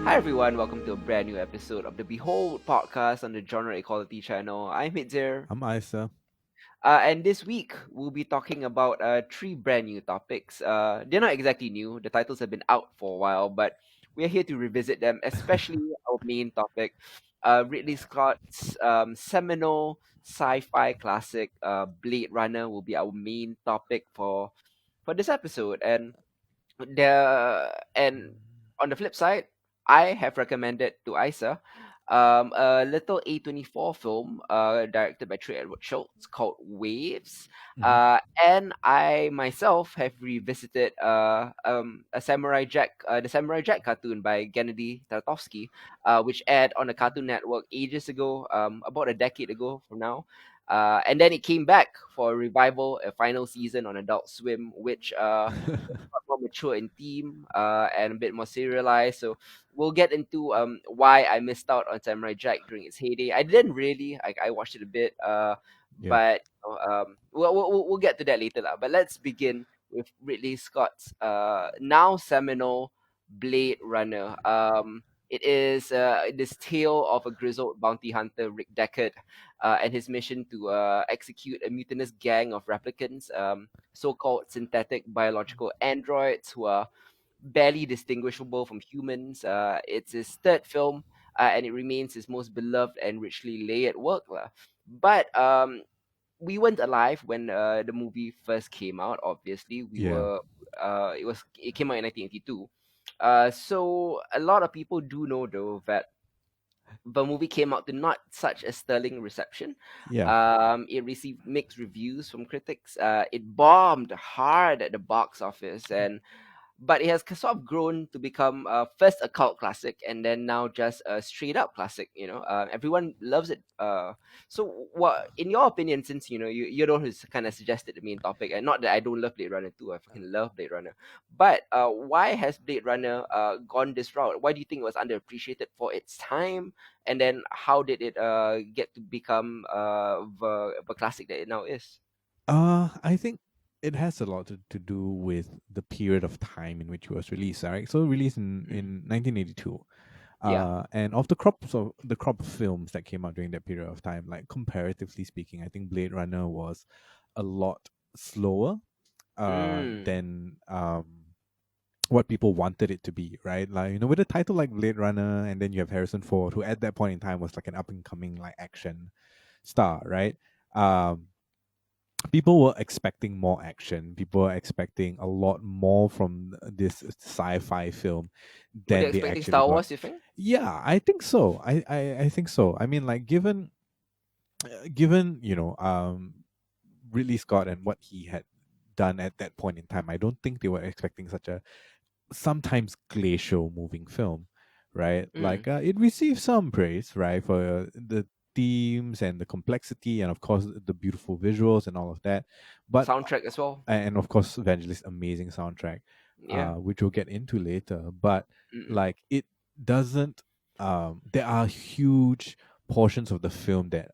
Hi everyone, welcome to a brand new episode of the Behold podcast on the Genre Equality channel. I'm Hidzir, I'm Isa. and this week we'll be talking about three brand new topics. They're not exactly new, the titles have been out for a while, but we're here to revisit them, especially our main topic, Ridley Scott's seminal sci-fi classic Blade Runner will be our main topic for this episode. And on the flip side, I have recommended to Isa a little A24 film directed by Trey Edward Shults called Waves. hmm And I myself have revisited a the Samurai Jack cartoon by Genndy Tartakovsky, which aired on the Cartoon Network ages ago, about a decade ago from now. And then it came back for a revival, a final season on Adult Swim, which lot more mature in theme and a bit more serialized. So we'll get into why I missed out on Samurai Jack during its heyday. I didn't really. I watched it a bit, Yeah. but we'll get to that later. Lah. But let's begin with Ridley Scott's now seminal Blade Runner. It is this tale of a grizzled bounty hunter, Rick Deckard, and his mission to execute a mutinous gang of replicants, so-called synthetic biological androids who are barely distinguishable from humans. It's his third film, and it remains his most beloved and richly layered work. Lah. But we weren't alive when the movie first came out. Obviously, we Yeah. were. It came out in 1982. So a lot of people do know though that the movie came out to not such a sterling reception. Yeah. It received mixed reviews from critics. It bombed hard at the box office, but it has sort of grown to become first a cult classic and then now just a straight up classic. Everyone loves it. So, what, in your opinion, since you're the one who's kind of suggested the main topic, and not that I don't love Blade Runner too, I fucking love Blade Runner, but why has Blade Runner gone this route? Why do you think it was underappreciated for its time, and then how did it get to become the classic that it now is? I think it has a lot to do with the period of time in which it was released, right? So released Mm. in 1982. Yeah. And of the crop of films that came out during that period of time, like comparatively speaking, I think Blade Runner was a lot slower Mm. than what people wanted it to be, right? Like, with a title like Blade Runner, and then you have Harrison Ford, who at that point in time was like an up and coming like action star, right? Um, People were expecting more action. People were expecting a lot more from this sci-fi film Were they than they expecting actually Star got. Wars, you think? Yeah, I think so. I think so. I mean, like given Ridley Scott and what he had done at that point in time, I don't think they were expecting such a sometimes glacial moving film, right? Mm. Like it received some praise, right, for the themes and the complexity, and of course the beautiful visuals and all of that. But Soundtrack as well. and of course Vangelis' amazing soundtrack, Yeah. which we'll get into later. But Mm-mm. like it doesn't. There are huge portions of the film that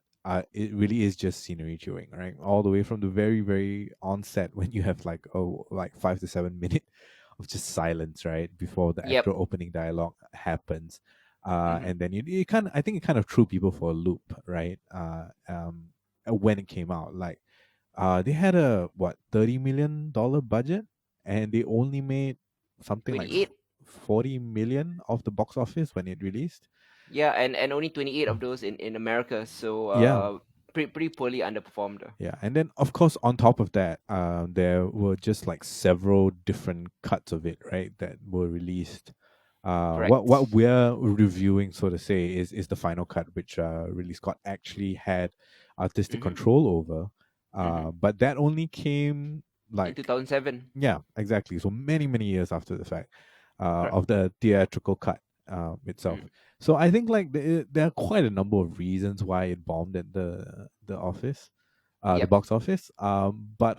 it really is just scenery chewing, right? All the way from the very, very onset when you have like 5 to 7 minutes of just silence, right, before the Yep. actual opening dialogue happens. Mm-hmm. And then you kind of, I think it kind of threw people for a loop, right? When it came out, like they had a what $30 million budget, and they only made something like 28. 40 million of the box office when it released. Yeah, and only 28 of those in America. So Yeah, pretty poorly underperformed. yeah, and then of course on top of that, there were just like several different cuts of it, right, that were released. What Correct. we're reviewing, so to say, is the final cut, which Ridley Scott actually had artistic Mm-hmm. control over. Mm-hmm. But that only came In like, 2007. yeah, exactly. So many, many years after the fact Correct. of the theatrical cut itself. Mm. So I think like there are quite a number of reasons why it bombed at the Yep. box office. But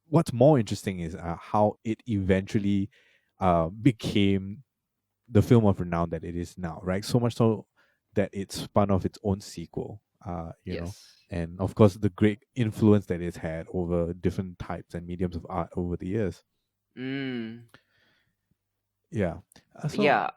what's more interesting is how it eventually became the film of renown that it is now, right? So much so that it spun off its own sequel, Yes. and of course the great influence that it's had over different types and mediums of art over the years. Mm. Yeah. So Yeah.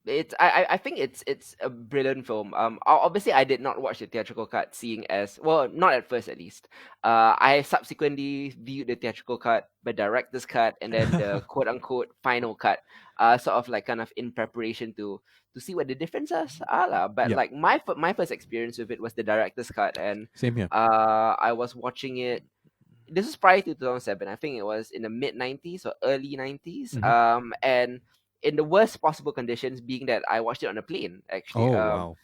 I think it's a brilliant film. Obviously I did not watch the theatrical cut, seeing as well, not at first at least. I subsequently viewed the theatrical cut, the director's cut, and then the quote unquote final cut. Sort of like kind of in preparation to see what the differences are lah. But Yep. like my first experience with it was the director's cut, and Same here. I was watching it. This was prior to 2007. I think it was in the mid 90s or early 90s. Hmm. And in the worst possible conditions, being that I watched it on a plane, actually. Oh wow.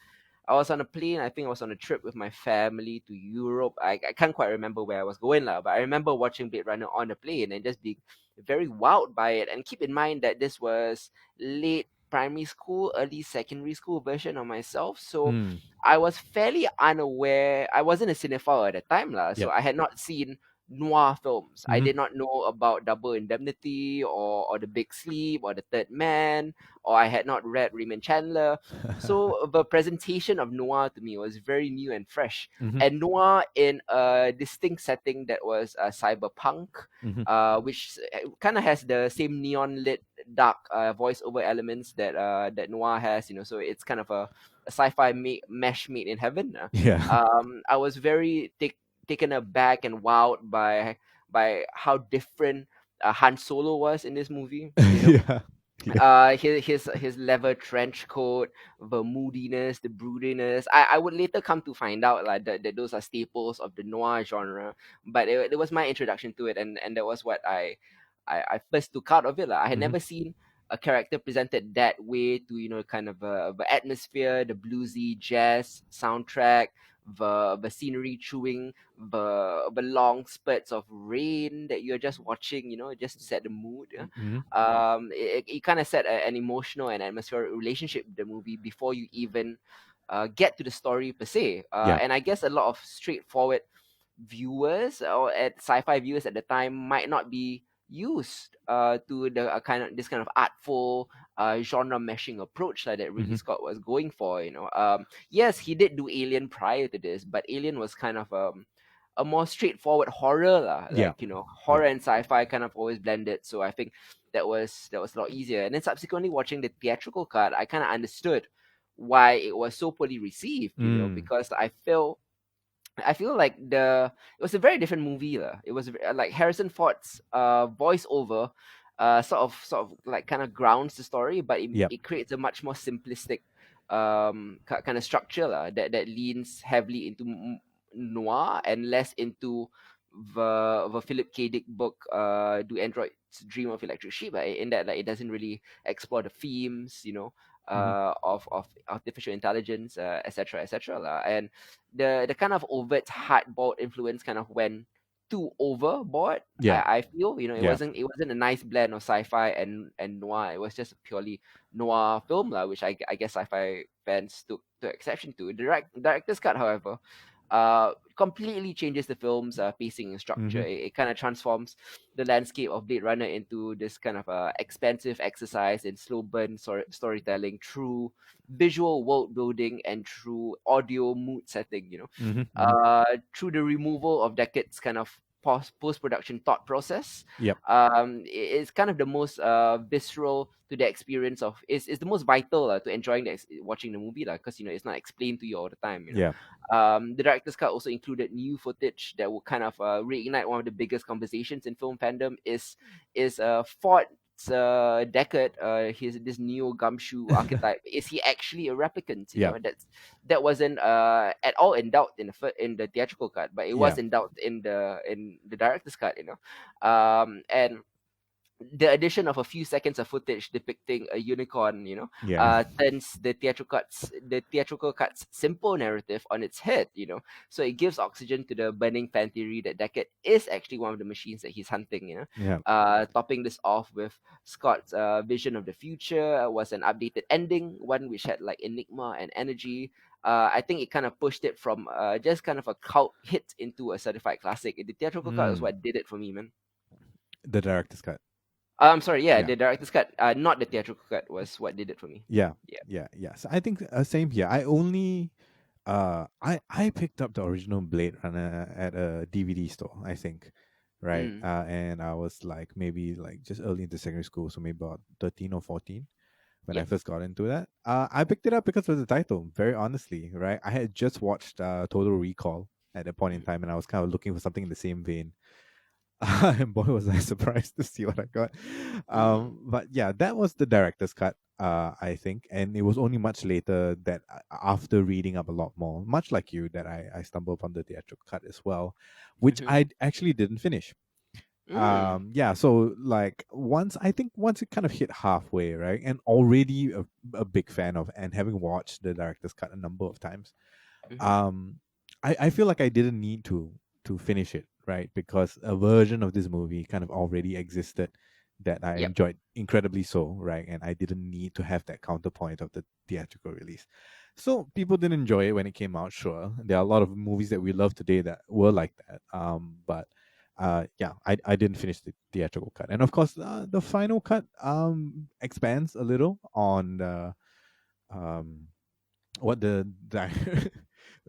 I was on a plane. I think I was on a trip with my family to Europe. I can't quite remember where I was going, lah, but I remember watching Blade Runner on a plane and just being very wowed by it. And keep in mind that this was late primary school, early secondary school version of myself. So Mm. I was fairly unaware. I wasn't a cinephile at the time, lah. So Yep. I had not seen noir films. I Hmm. did not know about Double Indemnity or The Big Sleep or The Third Man, or I had not read Raymond Chandler. So the presentation of noir to me was very new and fresh, Hmm. and noir in a distinct setting that was cyberpunk, Hmm. which kind of has the same neon lit dark voiceover elements that noir has. So it's kind of a sci-fi mesh made in heaven. Yeah. I was very taken aback and wowed by how different Han Solo was in this movie. Yeah. Yeah. His leather trench coat, the moodiness, the broodiness. I would later come to find out like that those are staples of the noir genre. But it was my introduction to it, and that was what I first took out of it. Like. I had Hmm. never seen a character presented that way to kind of the atmosphere, the bluesy jazz soundtrack, the scenery chewing, the long spurts of rain that you're just watching, just to set the mood. Yeah? Hmm. It kind of set an emotional and atmospheric relationship with the movie before you even get to the story per se. Yeah. And I guess a lot of straightforward viewers or at sci-fi viewers at the time might not be used to the kind of this kind of artful genre meshing approach that Ridley Hmm. Scott was going for. Yes, he did do Alien prior to this, but Alien was kind of a more straightforward horror lah. Yeah. Like Yeah. horror and sci-fi kind of always blended. So I think that was a lot easier. And then subsequently watching the theatrical cut, I kind of understood why it was so poorly received. Mm. Because I feel like it was a very different movie lah. It was like Harrison Ford's voiceover, sort of like kind of grounds the story, but it, Yep. it creates a much more simplistic kind of structure lah, that leans heavily into noir and less into the Philip K. Dick book, Do Androids Dream of Electric Sheep? In that, like, it doesn't really explore the themes, Hmm. of artificial intelligence, etc., etc. lah. And the kind of overt hardboiled influence kind of went too overboard. Yeah. I feel it Yeah. wasn't a nice blend of sci-fi and noir. It was just a purely noir film lah, which I guess sci-fi fans took exception to. Director's cut, however, completely changes the film's pacing and structure. Hmm. It kind of transforms the landscape of Blade Runner into this kind of expansive exercise in slow burn storytelling through visual world building and through audio mood setting. Hmm. Hmm. Through the removal of decades kind of post production thought process. Yep. It's kind of the most visceral to the experience of is the most vital to enjoying watching the movie because it's not explained to you all the time. Yeah. The director's cut also included new footage that would kind of reignite one of the biggest conversations in film fandom. Is Ford's Deckard, his this neo gumshoe archetype, is he actually a replicant? Yeah. That wasn't at all in doubt in the theatrical cut, but it Yeah. was in doubt in the director's cut. And the addition of a few seconds of footage depicting a unicorn, Yeah. turns the theatrical cut's simple narrative on its head. So it gives oxygen to the burning fan theory that Deckard is actually one of the machines that he's hunting. Yeah. Topping this off with Scott's vision of the future was an updated ending, one which had like enigma and energy. I think it kind of pushed it from just kind of a cult hit into a certified classic. The theatrical cut was Mm. what did it for me, man. The director's cut. I'm sorry, yeah, Yeah. the director's cut, not the theatrical cut, was what did it for me. Yeah. Yeah. Yeah. Yeah. So I think same here. I picked up the original Blade Runner at a DVD store, I think. Right. Mm. And I was like maybe like just early into secondary school, so maybe about 13 or 14. when I Yep. first got into that. I picked it up because of the title, very honestly, right? I had just watched Total Recall at that point in Mhm. time, and I was kind of looking for something in the same vein. And boy, was I surprised to see what I got. Mm. But yeah, that was the director's cut, I think. And it was only much later that after reading up a lot more, much like you, that I stumbled upon the theatrical cut as well, which Mhm. I actually didn't finish. Mm. Yeah, so like once it kind of hit halfway, right, and already a big fan of, and having watched the director's cut a number of times, Mhm. um I feel like I didn't need to finish it, right? Because a version of this movie kind of already existed that I Yep. enjoyed incredibly so, right? And I didn't need to have that counterpoint of the theatrical release. So people didn't enjoy it when it came out, sure. There are a lot of movies that we love today that were like that. But yeah, I didn't finish the theatrical cut. And of course, the final cut expands a little on the um what the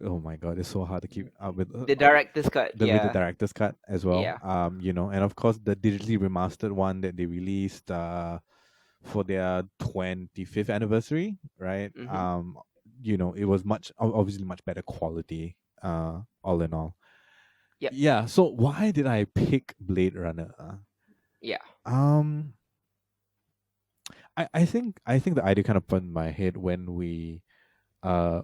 oh my god, it's so hard to keep up The director's cut. with the Yeah. director's cut as well. Yeah. And of course the digitally remastered one that they released for their 25th anniversary, right? Mhm. It was obviously much better quality, all in all. Yep. Yeah, so why did I pick Blade Runner? Yeah. Um I think the idea kind of put in my head when we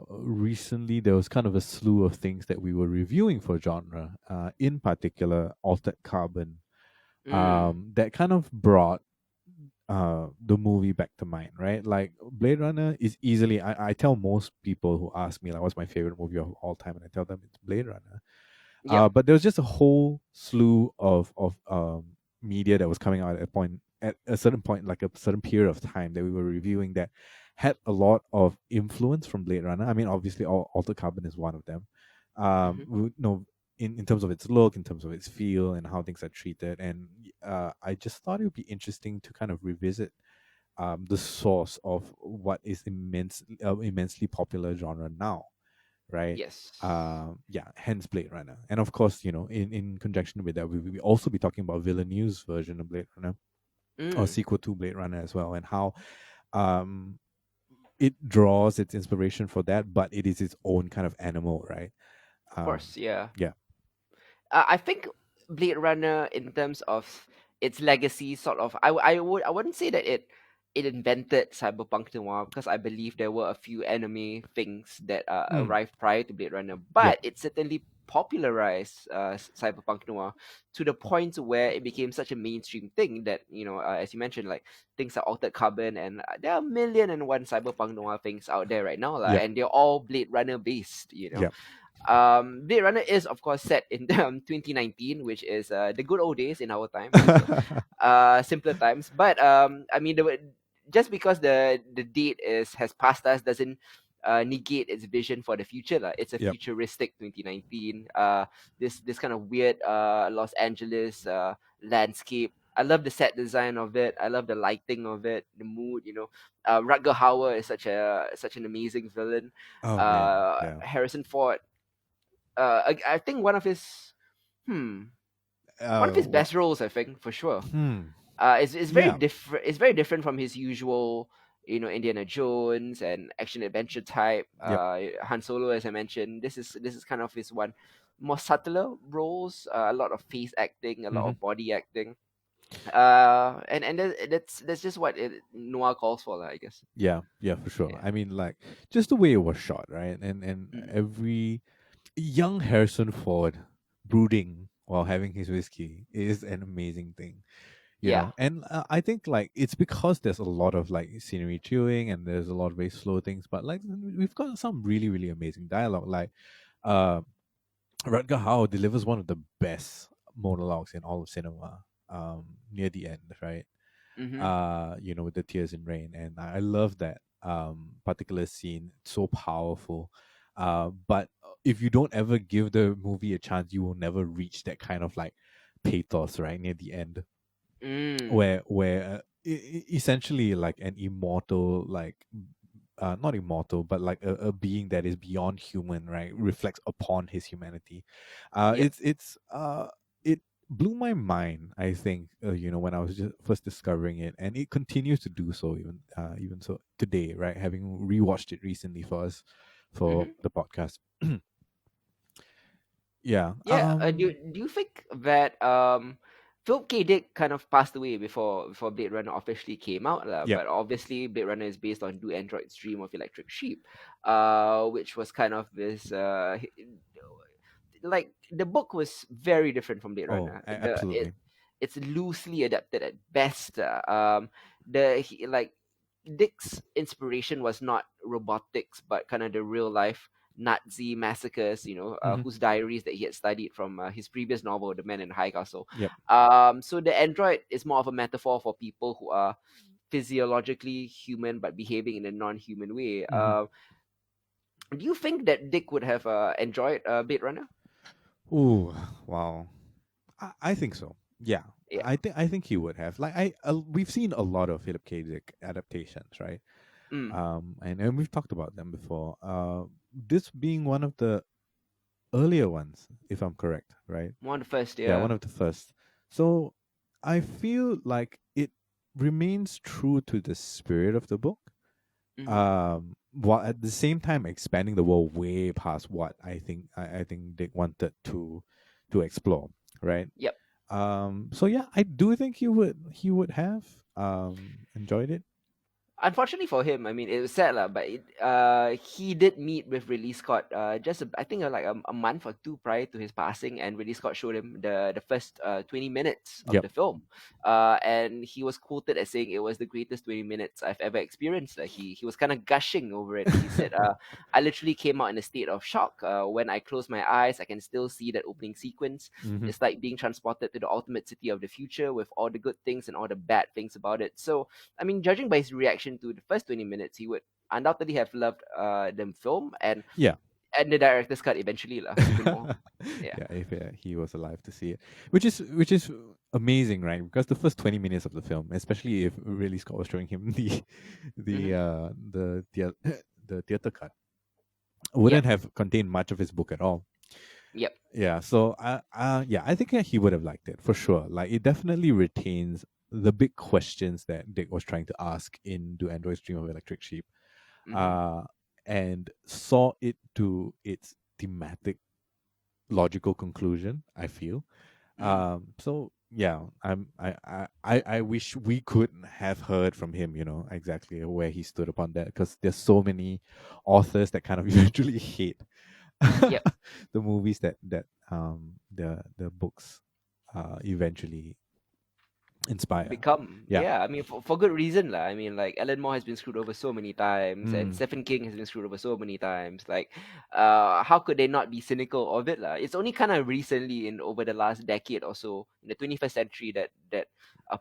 recently there was kind of a slew of things that we were reviewing for genre, in particular Altered Carbon, Mm. that kind of brought the movie back to mind, right? Like Blade Runner is easily, I tell most people who ask me like what's my favorite movie of all time, and I tell them it's Blade Runner. Yep. But there was just a whole slew of media that was coming out at a certain point, like a certain period of time that we were reviewing, that had a lot of influence from Blade Runner. I mean, obviously, Altered Carbon is one of them. Mhm. In terms of its look, in terms of its feel, and how things are treated, and I just thought it would be interesting to kind of revisit the source of what is immensely popular genre now, right? Yes. Yeah, hence Blade Runner. And of course, in conjunction with that, we will also be talking about Villeneuve's version of Blade Runner, or Mm. sequel to Blade Runner as well, and how um, it draws its inspiration for that, but it is its own kind of animal, right? Of course. Yeah. Yeah, I think Blade Runner, in terms of its legacy, sort of, I wouldn't say that it invented cyberpunk noir, because I believe there were a few enemy things that mm, arrived prior to Blade Runner, yep, but it certainly popularized cyberpunk noir to the point where it became such a mainstream thing that, as you mentioned, like things like Altered Carbon, and there are a million and one cyberpunk noir things out there right now, yep, and they're all Blade Runner based. yep. Blade Runner is, of course, set in 2019, which is the good old days in our time, simpler times. But I mean, just because the date is has passed us doesn't negate its vision for the future. Lah. It's a Yep. futuristic 2019. This kind of weird Los Angeles landscape. I love the set design of it. I love the lighting of it, the mood. Rutger Hauer is such an amazing villain. Oh man, yeah. Harrison Ford, I think hmm one of his What? best roles, I think, for sure. Hmm. It's very Yeah. different. It's very different from his usual, Indiana Jones and action adventure type. Yep. Han Solo, as I mentioned, this is kind of his one more subtler roles. A lot of face acting, a lot Hmm. of body acting. And that's just what noir calls for, lah, I guess. Yeah. Yeah. For sure. Yeah. I mean, like just the way it was shot, right? And Mm. every young Harrison Ford brooding while having his whiskey is an amazing thing, Yeah. And I think like it's because there's a lot of like scenery chewing, and there's a lot of very slow things, but like we've got some really really amazing dialogue. Like uh, Rutger Hauer delivers one of the best monologues in all of cinema. Near the end, right? Mm-hmm. With the tears in rain, and I love that particular scene. It's so powerful. But if you don't ever give the movie a chance, you will never reach that kind of like pathos right near the end, Mm. where essentially like an immortal, like not immortal, but like a being that is beyond human, right, reflects upon his humanity. Yep. It's it blew my mind. I think when I was just first discovering it, and it continues to do so even so today. Right, having rewatched it recently for us for Hmm. the podcast. Yeah. Yeah. Do you think that Philip K. Dick kind of passed away before Blade Runner officially came out, Yeah. but obviously Blade Runner is based on Do Android's Dream of Electric Sheep, which was kind of this like the book was very different from Blade Oh, Runner. absolutely. It's loosely adapted at best. Like Dick's inspiration was not robotics, but kind of the real life Nazi massacres. Hmm. Whose diaries that he had studied from his previous novel, The Man in the High Castle. Yep. So the android is more of a metaphor for people who are physiologically human but behaving in a non-human way. Hmm. Do you think that Dick would have enjoyed Blade Runner? Ooh, wow. I think so. Yeah, Yeah. I think he would have. Like we've seen a lot of Philip K. Dick adaptations, right? Mm. And we've talked about them before. This being one of the earlier ones, if I'm correct, right? One of the first, Yeah, one yeah. of the first. So I feel like it remains true to the spirit of the book, Mm-hmm. while at the same time expanding the world way past what I think Dick wanted to explore, right? Yep. So yeah, I do think he would have enjoyed it. Unfortunately for him, I mean, it was sad lah, but he did meet with Ridley Scott I think like a month or two prior to his passing, and Ridley Scott showed him the first 20 minutes of Yep. the film, and he was quoted as saying it was the greatest 20 minutes I've ever experienced. He was kind of gushing over it. He said, "I literally came out in a state of shock. When I close my eyes, I can still see that opening sequence. Hmm. It's like being transported to the ultimate city of the future with all the good things and all the bad things about it." So I mean, judging by his reaction to the first 20 minutes, he would undoubtedly have loved the film Yeah. and the director's cut eventually lah, even more. Yeah. Yeah, if he was alive to see it, which is amazing, right? Because the first 20 minutes of the film, especially if really Scott was showing him the Hmm. uh the theater cut, Yep. wouldn't have contained much of his book at all. Yep. Yeah, so yeah, I think he would have liked it for sure. Like it definitely retains the big questions that Dick was trying to ask in Do Androids Dream of Electric Sheep, Hmm. uh, and saw it to its thematic logical conclusion. I feel. Hmm. So yeah, I wish we could have heard from him. Exactly where he stood upon that, because there's so many authors that kind of usually hate Yep. the movies that the books eventually inspire. Become, Yeah. yeah, I mean, for good reason lah. I mean, like Alan Moore has been screwed over so many times, and Mm. Stephen King has been screwed over so many times. Like, how could they not be cynical of it lah? It's only kind of recently, in over the last decade or so, in the 21st century, that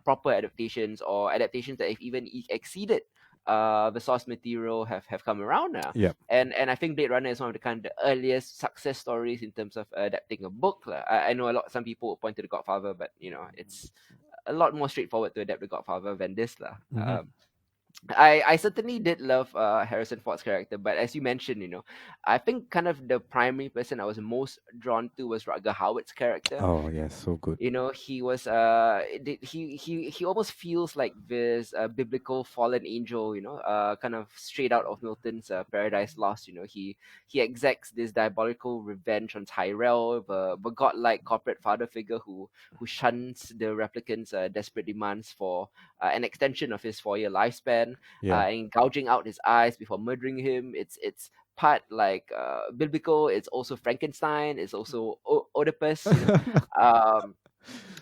proper adaptations or adaptations that have even exceeded the source material have come around now. Yep. And I think Blade Runner is one of the earliest success stories in terms of adapting a book lah. I know some people will point to The Godfather, but it's a lot more straightforward to adapt The Godfather than this lah. Hmm. I certainly did love Harrison Ford's character, but as you mentioned, I think kind of the primary person I was most drawn to was Rutger Hauer's character. Oh yes, so good. He was he almost feels like this biblical fallen angel, kind of straight out of Milton's Paradise Lost. He exacts this diabolical revenge on Tyrell, the godlike corporate father figure who shuns the replicants' desperate demands for an extension of his 4-year lifespan, Yeah. and gouging out his eyes before murdering him. It's part like biblical. It's also Frankenstein. It's also Oedipus. Um,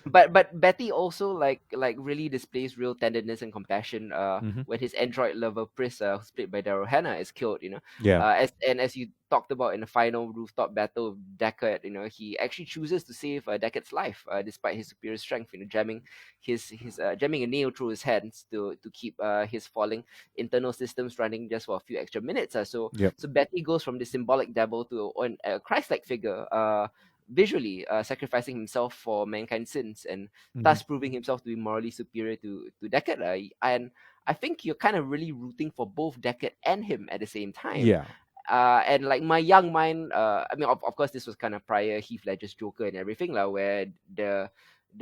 but Betty also like really displays real tenderness and compassion Hmm. when his android lover Pris, who's played by Daryl Hannah, is killed. Yeah. As you talked about in the final rooftop battle of Deckard, he actually chooses to save Deckard's life despite his superior strength. Jamming his jamming a nail through his hands to keep his falling internal systems running just for a few extra minutes. Yep. So Betty goes from the symbolic devil to a Christ-like figure. Visually sacrificing himself for mankind's sins and Hmm. thus proving himself to be morally superior to Deckard. And I think you're kind of really rooting for both Deckard and him at the same time. Yeah. And like my young mind, I mean, of course, this was kind of prior Heath Ledger's Joker and everything, like where the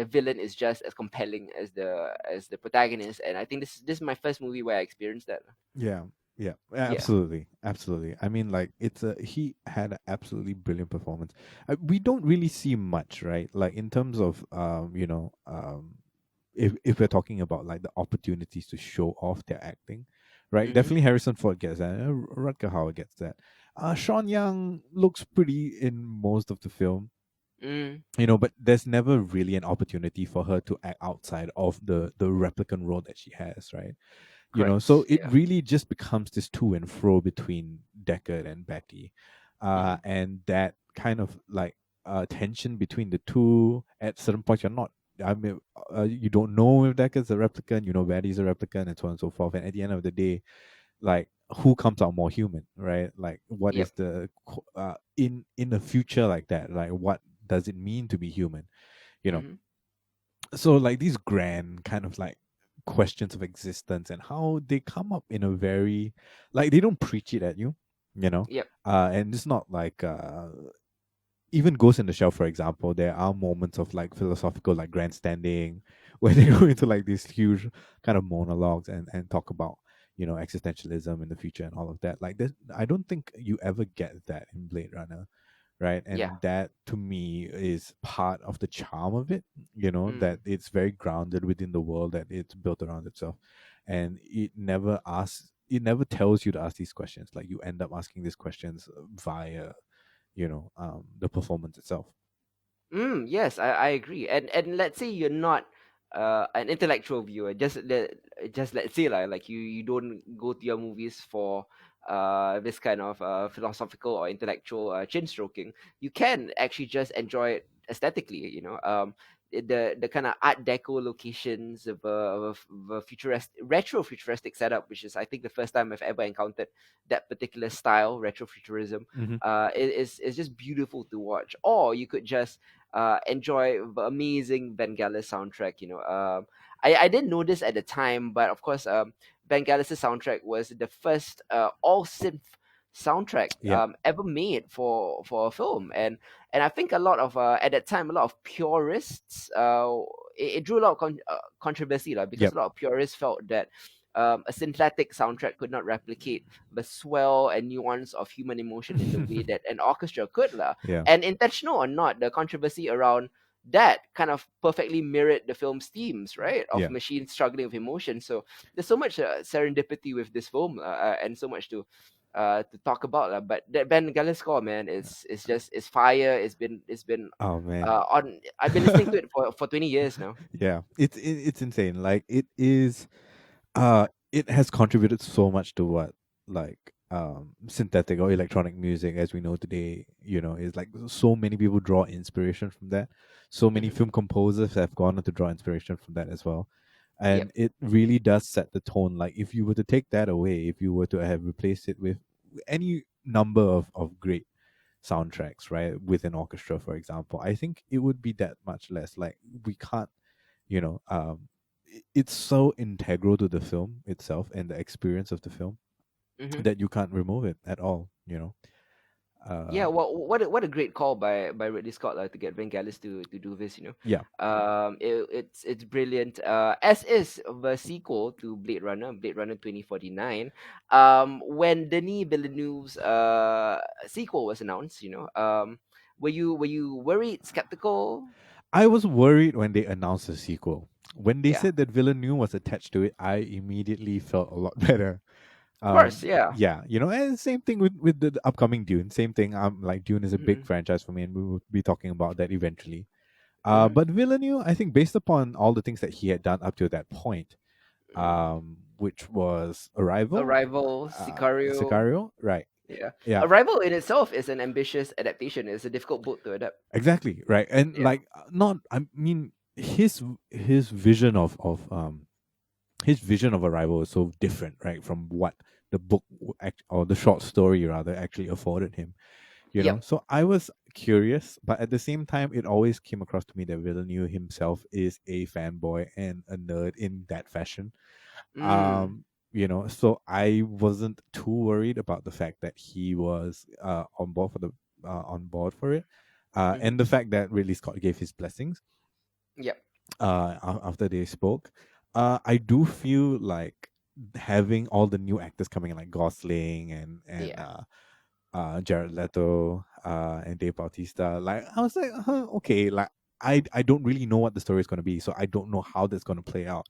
villain is just as compelling as the protagonist. And I think this is my first movie where I experienced that. Yeah, yeah, Yeah. absolutely, absolutely. I mean, like, it's a he had an absolutely brilliant performance. We don't really see much, right? Like, in terms of if we're talking about like the opportunities to show off their acting, right? Mm-hmm. Definitely Harrison Ford gets that. Rutger Hauer gets that. Sean Young looks pretty in most of the film, Mm, but there's never really an opportunity for her to act outside of the replicant role that she has, right? So correct. it Yeah. really just becomes this to and fro between Deckard and Betty, Mm-hmm. and that kind of like tension between the two. At certain points, you're not. I mean, you don't know if Deckard's a replicant. Betty's a replicant, and so on and so forth. And at the end of the day, like, who comes out more human, right? Like, what Yep. is in a future like that? Like, what does it mean to be human? You know, Mm-hmm. so like these grand kind of like questions of existence and how they come up in a very, like, they don't preach it at you, Yep. and it's not like even Ghost in the Shell, for example. There are moments of like philosophical like grandstanding where they go into like these huge kind of monologues and talk about existentialism in the future and all of that. Like, I don't think you ever get that in Blade Runner, right? Yeah. And that to me is part of the charm of it, Mm. that it's very grounded within the world that it's built around itself. And it never tells you to ask these questions. Like, you end up asking these questions via, the performance itself. Yes, I agree. And let's say you're not an intellectual viewer. Just let's say like you don't go to your movies for this kind of philosophical or intellectual chin stroking. You can actually just enjoy it aesthetically. The kind of Art Deco locations of a retro futuristic setup, which is I think the first time I've ever encountered that particular style, retro futurism. Hmm. Is just beautiful to watch. Or you could just enjoy the amazing Vangelis soundtrack. I didn't know this at the time, but of course, Vangelis' soundtrack was the first all synth soundtrack Yeah. ever made for a film, and I think a lot of at that time a lot of purists it drew a lot of controversy because Yep. a lot of purists felt that a synthetic soundtrack could not replicate the swell and nuance of human emotion in the way that an orchestra could lah. Yeah. And intentional or not, the controversy around that kind of perfectly mirrored the film's themes, right? Of Yeah. machines struggling with emotion. So there's so much serendipity with this film, and so much to talk about. But that Ben Gallis score, man, is just is fire. It's been Oh man. on. I've been listening to it for 20 years now. Yeah. It's insane. Like, it has contributed so much to what, like, synthetic or electronic music as we know today, is like, so many people draw inspiration from that. So many Hmm. film composers have gone on to draw inspiration from that as well. Yep. And it really does set the tone. Like, if you were to take that away, if you were to have replaced it with any number of great soundtracks, right, with an orchestra, for example, I think it would be that much less. Like, we can't, you know it's so integral to the film itself and the experience of the film Hmm. that you can't remove it at all. Yeah, uh well, what a great call by Ridley Scott to get Vangelis to do this. yeah. It's brilliant. As is the sequel to Blade Runner 2049. When Denis Villeneuve's sequel was announced, were you worried, skeptical? I was worried when they announced the sequel. When they Yeah, said that Villeneuve was attached to it, I immediately felt a lot better. of course. Yeah. Yeah, and same thing with the upcoming Dune. Same thing. Like, Dune is a big Hmm. franchise for me, and we will be talking about that eventually. Hmm. But Villeneuve, I think, based upon all the things that he had done up to that point, Hmm. which was Arrival, Arrival, Sicario. Sicario, right? Yeah, Yeah, Arrival in itself is an ambitious adaptation. It's a difficult book to adapt. exactly, right. And Yeah. like, not, I mean, his vision of his vision of Arrival is so different, right, from what the book or the short story rather actually afforded him. Yep. So I was curious, but at the same time, it always came across to me that Villeneuve himself is a fanboy and a nerd in that fashion. Mm. So I wasn't too worried about the fact that he was on board for it, Mm-hmm. and the fact that Ridley Scott gave his blessings Yep. after they spoke. I do feel like having all the new actors coming in, like Gosling and Yeah. Jared Leto, and Dave Bautista. Like I was like, okay, like I don't really know what the story is going to be, so I don't know how that's going to play out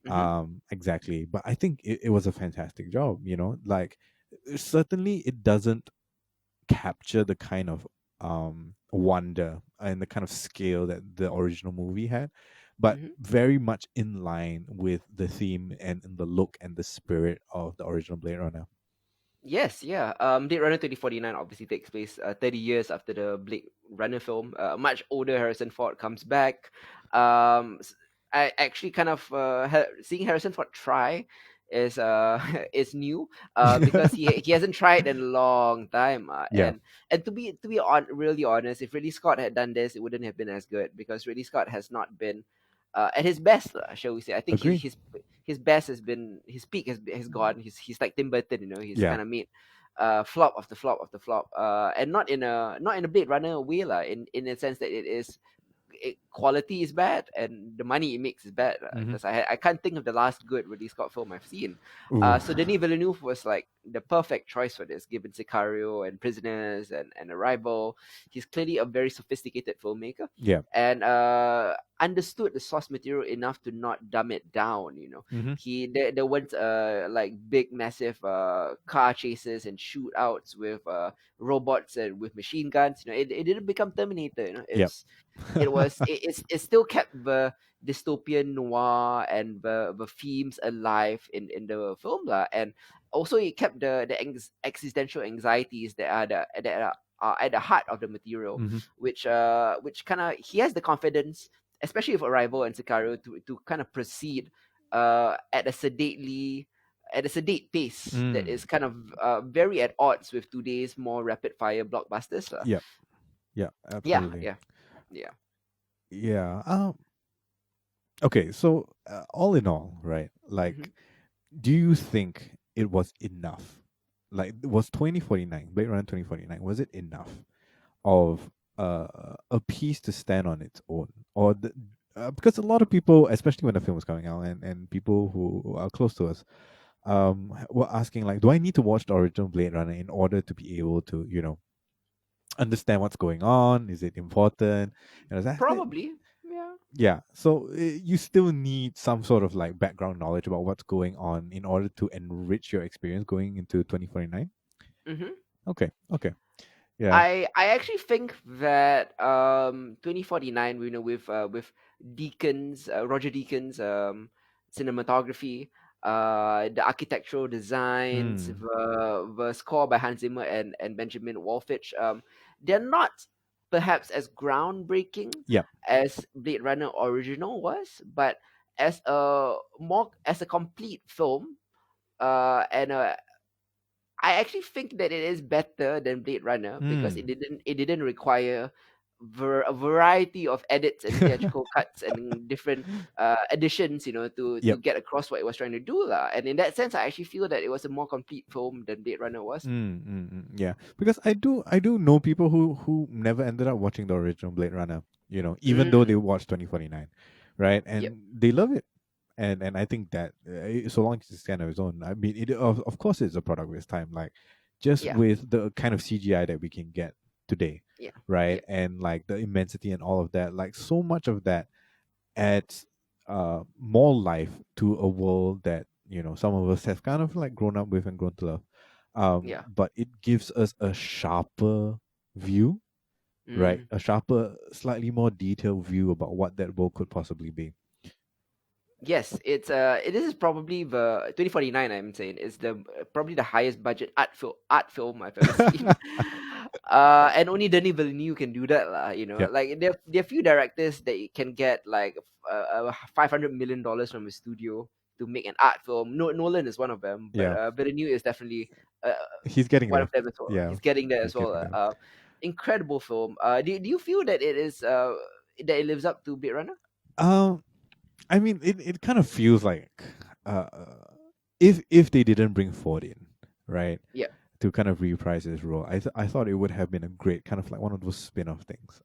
Mm-hmm. exactly. But I think it was a fantastic job. Like certainly it doesn't capture the kind of wonder and the kind of scale that the original movie had, but Mm-hmm. very much in line with the theme and the look and the spirit of the original Blade Runner. Yes, yeah. Blade Runner 2049 obviously takes place 30 years after the Blade Runner film. Much older Harrison Ford comes back. I actually kind of seeing Harrison Ford try is is new because he hasn't tried in a long time. Yeah, And really honest, if Ridley Scott had done this, it wouldn't have been as good because Ridley Scott has not been at his best, shall we say. I think agree. his best has been his peak has gone. He's like Tim Burton, he's Yeah. kind of made flop after flop after flop, and not in a Blade Runner way lah, in a sense that quality is bad and the money it makes is bad Hmm. because I can't think of the last good Ridley Scott film I've seen. Ooh. So Denis Villeneuve was like the perfect choice for this, given Sicario and Prisoners and Arrival. He's clearly a very sophisticated filmmaker Yeah. and understood the source material enough to not dumb it down. Hmm. There weren't like big massive car chases and shootouts with robots and with machine guns. It didn't become Terminator. Yep. It still kept the dystopian noir and the themes alive in the film lah, and also it kept the existential anxieties that are at the heart of the material, Hmm. which kind of he has the confidence, especially with Arrival and Sicario, to kind of proceed at a sedate pace that is Mm. kind of very at odds with today's more rapid fire blockbusters lah. Yep. Yeah. Yeah, Absolutely. yeah, yeah. Yeah. Okay. So all in all, right? Hmm. Like, do you think it was enough? Like, was 2049 Blade Runner 2049, was it enough of a piece to stand on its own, or because a lot of people, especially when the film was coming out, and people who are close to us, were asking like, do I need to watch the original Blade Runner in order to be able to understand what's going on? Is it important? And I was like, Probably. Yeah. yeah. So you still need some sort of like background knowledge about what's going on in order to enrich your experience going into 2049. Hmm. Okay. Okay. Yeah. I actually think that 2049, with Roger Deakins cinematography, the architectural designs, Mm. the score by Hans Zimmer and Benjamin Wallfitch, they're not perhaps as groundbreaking Yep. as Blade Runner original was, but as a complete film, and I actually think that it is better than Blade Runner because it Mm. didn't require a variety of edits and theatrical cuts and different additions, to Yep. get across what it was trying to do lah. And in that sense, I actually feel that it was a more complete film than Blade Runner was. Yeah, because I do know people who never ended up watching the original Blade Runner. Even though they Mm, watched 2049, right? yep, And they love it. And I think that so long as it's kind of its own. I mean, of course it's a product of its time. Like just yeah, with the kind of CGI that we can get today, yeah, right? yep, And like the immensity and all of that. Like so much of that adds more life to a world that some of us have kind of like grown up with and grown to love. yeah. But it gives us a sharper view, right? Mm. A sharper, slightly more detailed view about what that world could possibly be. Yes, this is probably the 2049. I'm saying is the probably the highest budget art film I've ever seen. And only Denis Villeneuve can do that lah. Yep. Like there are few directors that can get like $500 million from a studio to make an art film. No, Nolan is one of them, but Yeah. Villeneuve is definitely uh, He's getting one of there. them as well. Yeah. He's getting there He's as well. getting there. Incredible film. Do you feel that it lives up to Blade Runner? Um, I mean, it kind of feels like uh, if they didn't bring Ford in, right, Yeah. to kind of reprise his role, I thought it would have been a great kind of like one of those spin-off things.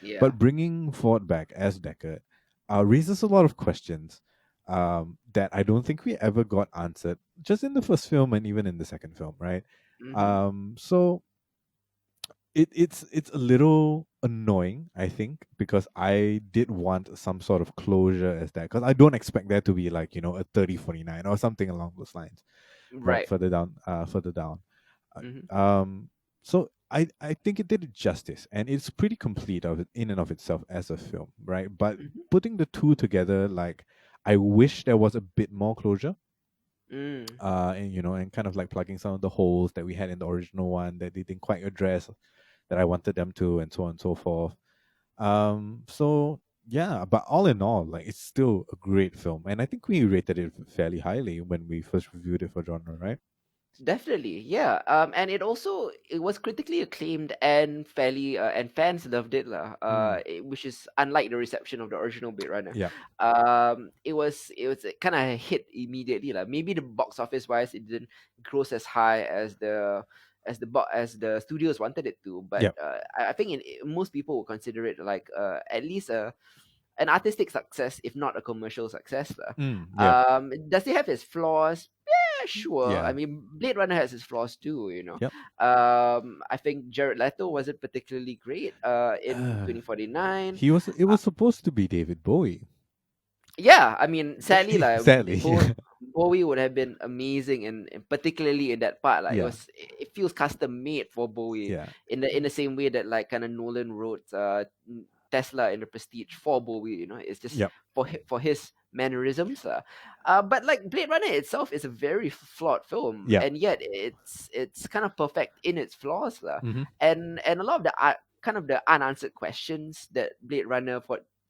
Yeah. But bringing Ford back as Deckard raises a lot of questions that I don't think we ever got answered just in the first film and even in the second film, right? Mm-hmm. So it's a little annoying, I think, because I did want some sort of closure as that, because I don't expect there to be like, a 3049 or something along those lines, right? Right. Further down. Mm-hmm. Um, so I think it did it justice, and it's pretty complete of it in and of itself as a film, right? But Mm-hmm. putting the two together, like, I wish there was a bit more closure, Mm. and kind of like plugging some of the holes that we had in the original one that they didn't quite address, that I wanted them to, and so on and so forth. So yeah, but all in all, like, it's still a great film, and I think we rated it fairly highly when we first reviewed it for genre, right? Definitely, yeah. And it was critically acclaimed and fairly and fans loved it lah. Mm. Which is unlike the reception of the original Blade Runner. Yeah. It was kind of hit immediately lah. Maybe the box office wise, it didn't gross as high as the studios wanted it to, but Yeah. I think most people will consider it like at least an artistic success, if not a commercial success lah. Yeah. Does it have its flaws? Yeah, sure. I Yeah. mean, Blade Runner has its flaws too, you know. Yep. I think Jared Leto wasn't particularly great in Uh, 2049. it Uh, was supposed to be David Bowie. yeah, I mean, sadly, like Sadly. Bowie would have been amazing, and particularly in that part, like Yeah. it feels custom made for Bowie Yeah. in the same way that like kind of Nolan wrote Tesla in the Prestige for Bowie. You know, it's just Yep. for his mannerisms. But like Blade Runner itself is a very flawed film, Yeah. and yet it's kind of perfect in its flaws, Hmm. and a lot of the kind of the unanswered questions that Blade Runner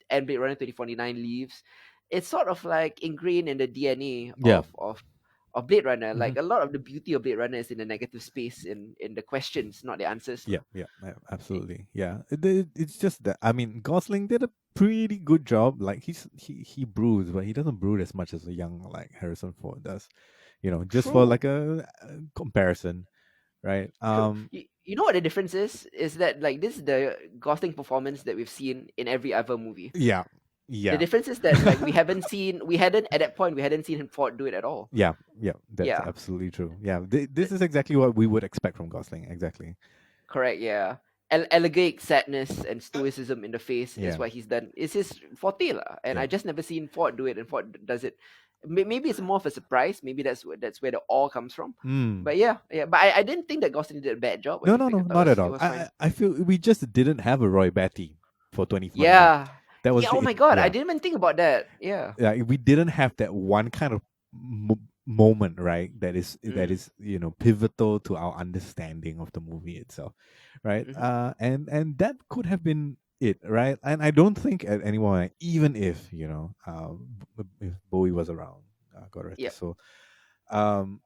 2049 leaves, it's sort of like ingrained in the DNA Yeah. of Blade Runner. Hmm. Like a lot of the beauty of Blade Runner is in the negative space, in the questions, not the answers. Yeah. Yeah. Absolutely. Yeah. It's just that, I mean, Gosling did a pretty good job. Like, he brews, but he doesn't brew as much as a young like Harrison Ford does. Just for True, like a comparison, right? true. You know what the difference is? Is that like this is the Gosling performance that we've seen in every other movie. Yeah. The Yeah. difference is that like we hadn't at that point we hadn't seen him Ford do it at all. Yeah, yeah, that's Yeah, absolutely true. Yeah, this is exactly what we would expect from Gosling. Exactly. correct, yeah. Elegant sadness and stoicism in the face is Yeah. what he's done. It's his forte lah. And Yeah. I just never seen Ford do it, and Ford does it. Maybe it's more of a surprise. Maybe that's where the awe comes from. Mm. But yeah, yeah. But I didn't think that Gosling did a bad job or No, no, anything. no, I thought not at it all. was I fine. feel we just didn't have a Roy Batty for 2049. Yeah, That yeah. was Oh it. my god, I Yeah, didn't even think about that. Yeah. yeah. We didn't have that one kind of moment, right? That Mm, is pivotal to our understanding of the movie itself, right? mm-hmm. And that could have been it, right? And I don't think at anyone, even if if Bowie was around, God rest his Yep. soul,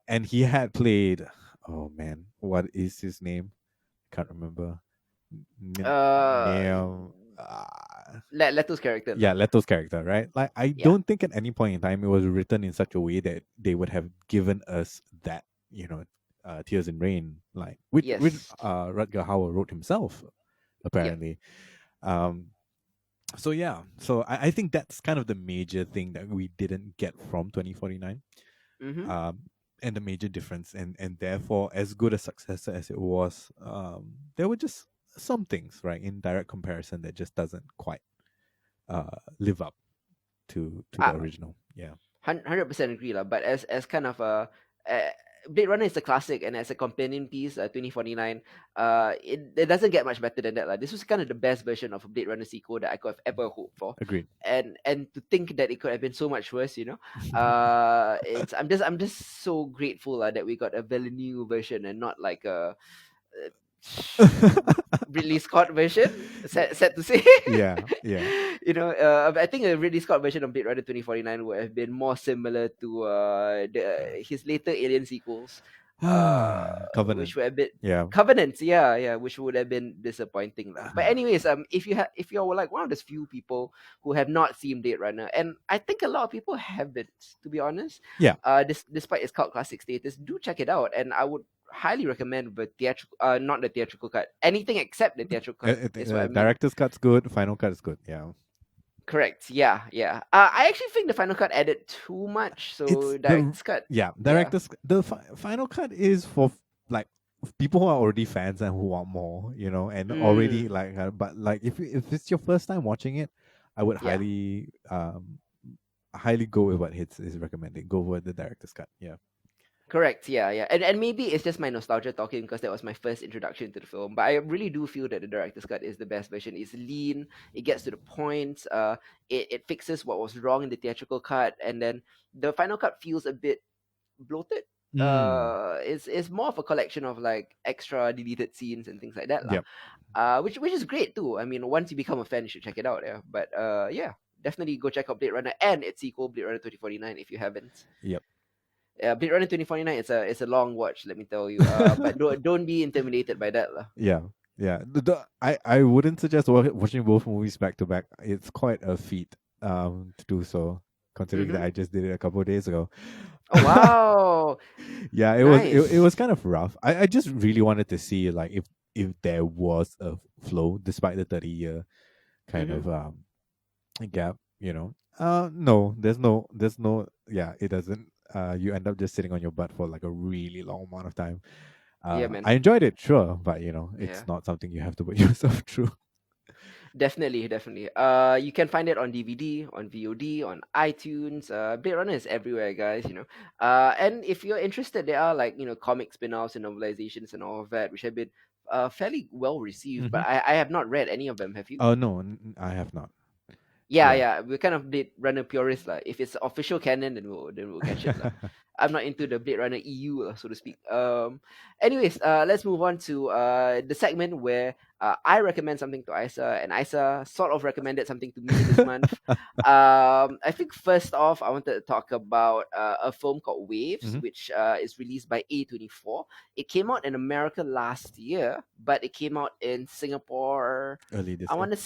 and he had played, oh man, what is his name? Can't remember. Uh, Neil. Leto's character Yeah, lah. Leto's character, right? Like, I Yeah. don't think at any point in time it was written in such a way that they would have given us that, Tears in Rain, like, which Yes. Rutger Hauer wrote himself, Yep. apparently. Um, so yeah, so I think that's kind of the major thing that we didn't get from 2049. Mm-hmm. Um, and the major difference, and therefore, as good a successor as it was, there were just some things, right, in direct comparison, that just doesn't quite live up to the original. Yeah. 100% agree lah. But as kind of uh, Blade Runner is a classic, and as a companion piece, 2049, it doesn't get much better than that lah. This was kind of the best version of a Blade Runner sequel that I could have ever hoped for, Agreed. and to think that it could have been so much worse, it's I'm just so grateful that we got a Villeneuve version and not like a Ridley Scott version. Sad to say. Yeah, yeah. I think a Ridley Scott version of Blade Runner 2049 would have been more similar to his later Alien sequels. Covenant. which were a bit Yeah. covenants, yeah, which would have been disappointing lah. But Uh, anyways, if you're like one of those few people who have not seen Blade Runner, and I think a lot of people haven't, to be honest, yeah. despite its cult classic status, do check it out, and I would highly recommend the theatrical, not the theatrical cut, anything except the theatrical cut is what I mean. Director's cut's good. Final cut is good. Yeah. Correct, yeah. I actually think the final cut added too much, It's so the director's cut, yeah yeah. director's final cut is for like people who are already fans and who want more, and already Mm, like. But like if it's your first time watching it, I would yeah. highly go with what Hits is recommending. Go with the director's cut. Yeah. Correct. Yeah. And maybe it's just my nostalgia talking because that was my first introduction to the film. But I really do feel that the director's cut is the best version. It's lean. It gets to the point. It fixes what was wrong in the theatrical cut, and then the final cut feels a bit bloated. Mm. It's more of a collection of like extra deleted scenes and things like that, lah. Yep. Which is great too. I mean, once you become a fan, you should check it out. Yeah. But yeah, definitely go check out Blade Runner and its sequel, Blade Runner 2049, if you haven't. Yep. Blade Runner 2049, it's a long watch, let me tell you. But don't be intimidated by that, lah. Yeah. Yeah. I wouldn't suggest watching both movies back to back. It's quite a feat to do so, considering that Mm-hmm. I just did it a couple of days ago. Oh wow, Yeah, it nice. was kind of rough. I just really wanted to see like if there was a flow despite the 30-year kind Mm-hmm. of gap, no, there's no yeah, it doesn't. You end up just sitting on your butt for like a really long amount of time. Yeah, I man. enjoyed it, sure, but it's Yeah, not something you have to put yourself through. definitely. You can find it on DVD, on VOD, on iTunes. Blade Runner is everywhere, guys. And if you're interested, there are like comic spin-offs and novelizations and all of that, which have been fairly well received. But Hmm. I have not read any of them. Have you? Oh no, I have not. Yeah, Yeah. yeah, we're kind of Blade Runner purists lah. If it's official canon, then we'll catch it lah. I'm not into the Blade Runner EU lah, so to speak. Anyways, let's move on to the segment where I recommend something to Isa, and Isa sort of recommended something to me this month. I think first off, I wanted to talk about a film called Waves, Hmm. which is released by A24. It came out in America last year, but it came out in Singapore. Early this I year. want to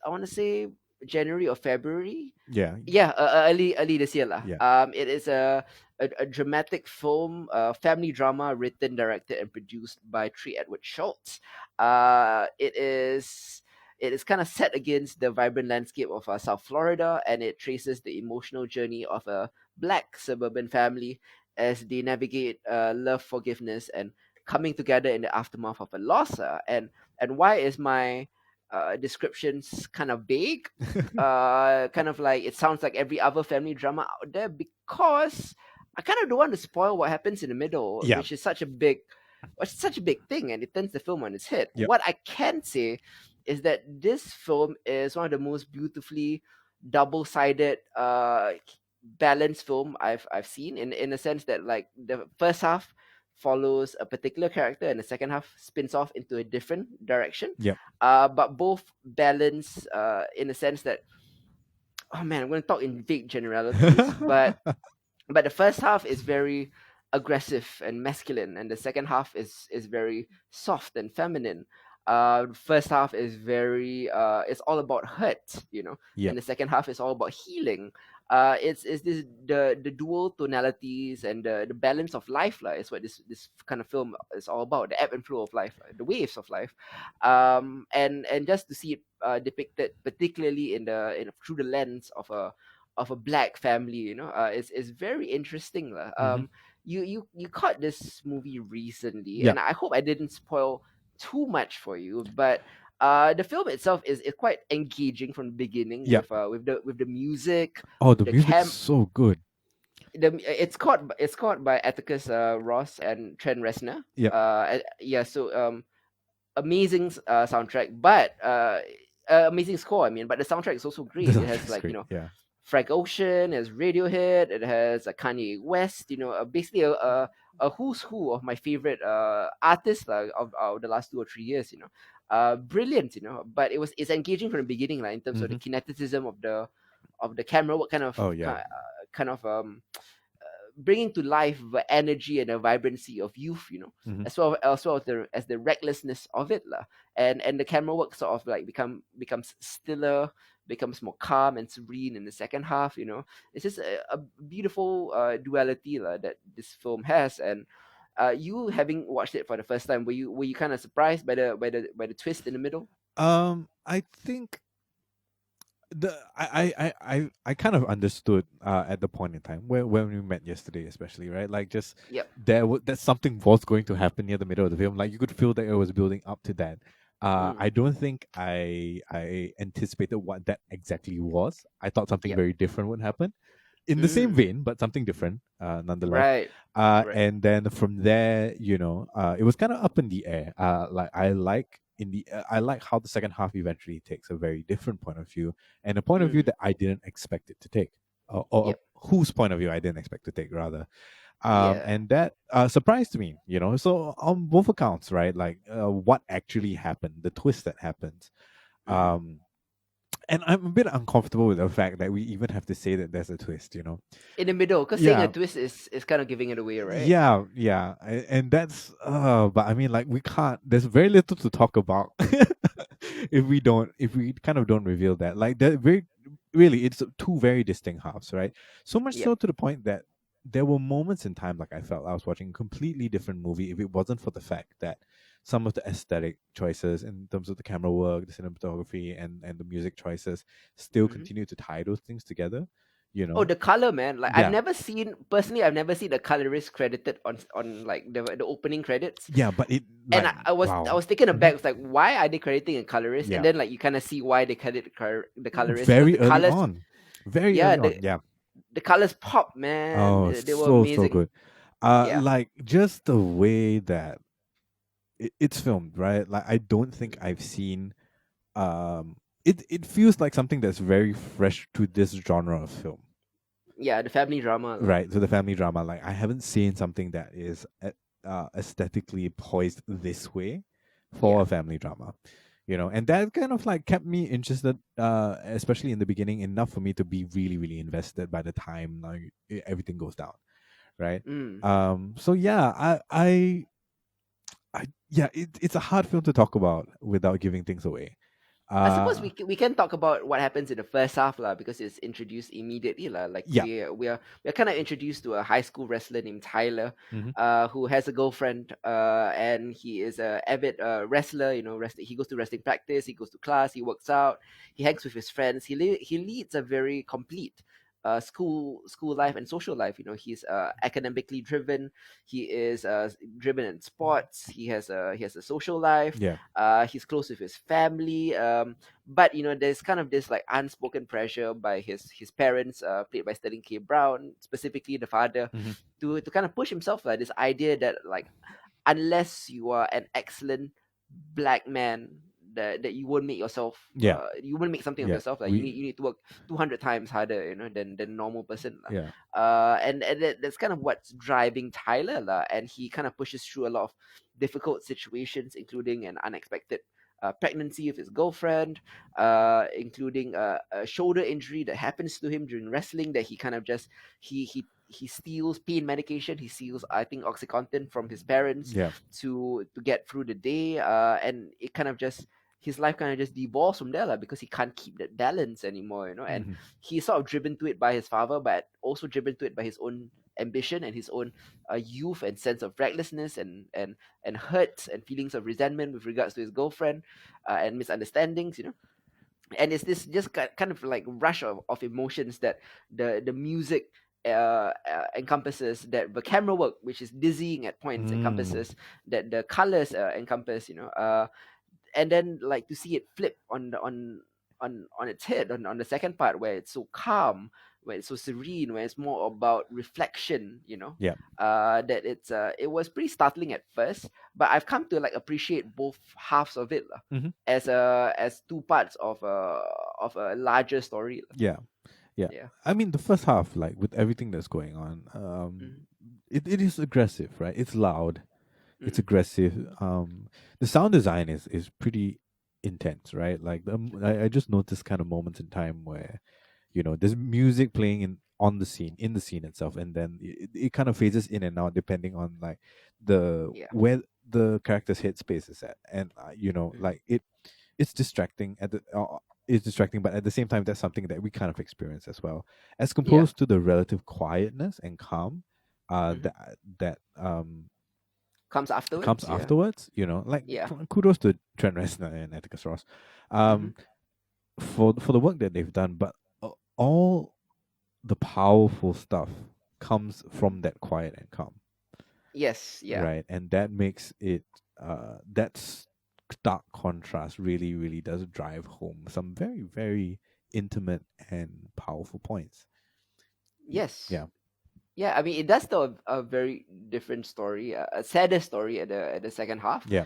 I want to say January or February. Yeah. Yeah, early this year lah. Yeah. It is a dramatic film, family drama written, directed, and produced by Trey Edward Shults. It is kind of set against the vibrant landscape of South Florida, and it traces the emotional journey of a black suburban family as they navigate love, forgiveness, and coming together in the aftermath of a loss. And why is my descriptions kind of vague? Kind of like it sounds like every other family drama out there, because I kind of don't want to spoil what happens in the middle, Yeah. which is such a big thing, and it turns the film on its head. Yep. What I can say is that this film is one of the most beautifully double-sided, balanced film I've seen, in a sense that like the first half follows a particular character and the second half spins off into a different direction, Yep. but both balance in a sense that, oh man, I'm going to talk in vague generalities, but the first half is very aggressive and masculine, and the second half is very soft and feminine. First half is very it's all about hurt, Yep. and the second half is all about healing. It's this the dual tonalities and the balance of life lah, is what this kind of film is all about. The ebb and flow of life, the waves of life, and just to see it depicted, particularly through the lens of a black family, is very interesting lah. Hmm. You caught this movie recently, Yep. and I hope I didn't spoil too much for you, but the film itself is quite engaging from the beginning Yep. with the music, Oh, with the the music's camp. so good. It's caught by Atticus Ross and Trent Reznor. Yep. Yeah, so amazing soundtrack, but amazing score. I mean, but the soundtrack is also The great. It has soundtrack's like great. Yeah. Frank Ocean, it has Radiohead, it has Kanye West. Basically a who's who of my favorite artists of the last 2 or 3 years. Brilliant. But it's engaging from the beginning, like in terms of the Hmm. kineticism of the camera, what kind of Oh yeah. kind of bringing to life the energy and the vibrancy of youth, Hmm. as well as the recklessness of it, lah. And the camera work sort of like becomes stiller, becomes more calm and serene in the second half. It's just a beautiful duality lah, that this film has. And you having watched it for the first time, were you kind of surprised by the twist in the middle? I think I kind of understood at the point in time when we met yesterday, especially, right? Like, just Yep. that something was going to happen near the middle of the film. Like, you could feel that it was building up to that. I Mm. don't think I anticipated what that exactly was. I thought something Yep. very different would happen in the same Mm. vein, but something different, nonetheless. Right. Right. And then from there, it was kind of up in the air. Like, I like how the second half eventually takes a very different point of view, and a point of view Mm. that I didn't expect it to take, or Yep. whose point of view I didn't expect to take, rather. Yeah. And that surprised me, So on both accounts, right? Like, what actually happened, the twist that happens. Mm-hmm. Um, and I'm a bit uncomfortable with the fact that we even have to say that there's a twist. In the middle, because saying a Yeah, twist is kind of giving it away, right? yeah, and that's but I mean, like, we can't. There's very little to talk about if we kind of don't reveal that. Like, that very really, it's two very distinct halves, right? So much Yep. so to the point that there were moments in time, like, I felt I was watching a completely different movie if it wasn't for the fact that some of the aesthetic choices in terms of the camera work, the cinematography, and the music choices still Hmm. continue to tie those things together. Oh, the color, man! Like Yeah, I've never seen a colorist credited on like the opening credits. yeah, but it, And like, I wow. was taken Mhm. aback. It's like, why are they crediting a colorist? And Yeah, then like you kind of see why they credit the colorist, because very early on, very yeah, early on. the Yeah. the colors pop, man. Oh, They were so amazing. good. Yeah. Like, just the way that it's filmed, right? Like, I don't think Mm. I've seen. It feels like something that's very fresh to this genre of film, Yeah, the family drama, lah. right? So the family drama, like, I haven't seen something that is aesthetically poised this way for Yeah. a family drama. And that kind of like kept me interested, especially in the beginning, enough for me to be really, really invested by the time, like, everything goes down, right? Mm. So yeah, yeah, it's a hard film to talk about without giving things away. I suppose Uh, we can talk about what happens in the first half, lah, because it's introduced immediately, lah. Like yeah. we're kind of introduced to a high school wrestler named Tyler, Hmm. who has a girlfriend, and he is a avid wrestler. He goes to wrestling practice, he goes to class, he works out, he hangs with his friends. He leads a very complete school life and social life. He's academically driven. He is driven in sports. He has a social life. Yeah. He's close with his family, but there's kind of this like unspoken pressure by his parents, played by Sterling K. Brown, specifically the father, Hmm. to kind of push himself, like this idea that like unless you are an excellent black man, that you won't make something of Yeah. yourself. Like you We. need to work 200 times harder, than normal person lah. Yeah. That's kind of what's driving Tyler lah, and he kind of pushes through a lot of difficult situations, including an unexpected pregnancy of his girlfriend, including a shoulder injury that happens to him during wrestling, that he kind of just he steals pain medication. He steals, I think, OxyContin from his parents Yeah. to get through the day, and it kind of just his life kind of just devolves from there, like, because he can't keep that balance anymore, and Hmm. he's sort of driven to it by his father, but also driven to it by his own ambition and his own youth and sense of recklessness, and hurts and feelings of resentment with regards to his girlfriend, and misunderstandings. And it's this just kind of like rush of emotions that the music encompasses, that the camera work, which is dizzying at points, Mm. encompasses, that the colors encompass, and then like to see it flip on its head on the second part, where it's so calm, where it's so serene, where it's more about reflection, Yeah. that it was pretty startling at first, but I've come to like appreciate both halves of it lah, Hmm. as two parts of a larger story lah. Yeah. Yeah. Yeah. I mean, the first half, like, with everything that's going on, Mm-hmm. it is aggressive, right? It's loud. It's Mm-hmm. aggressive. The sound design is pretty intense, right? Like, I just noticed kind of moments in time where there's music playing in on the scene, in the scene itself, and then it kind of phases in and out depending on like the Yeah. where the character's headspace is at, and Mhm. like it's distracting at the it's distracting, but at the same time that's something that we kind of experience as well, as Yeah. composed to the relative quietness and calm Mhm. that Comes comes afterwards. Yeah. afterwards. Like Yeah. kudos to Trent Reznor and Atticus Ross, Mhm. um, for the work that they've done, but all the powerful stuff comes from that quiet and calm, Yes. Yeah. right? And that makes it that stark contrast really, really does drive home some very, very intimate and powerful points. Yes. Yeah, Yeah, I mean, it does tell a very different story, a sadder story at the second half, yeah.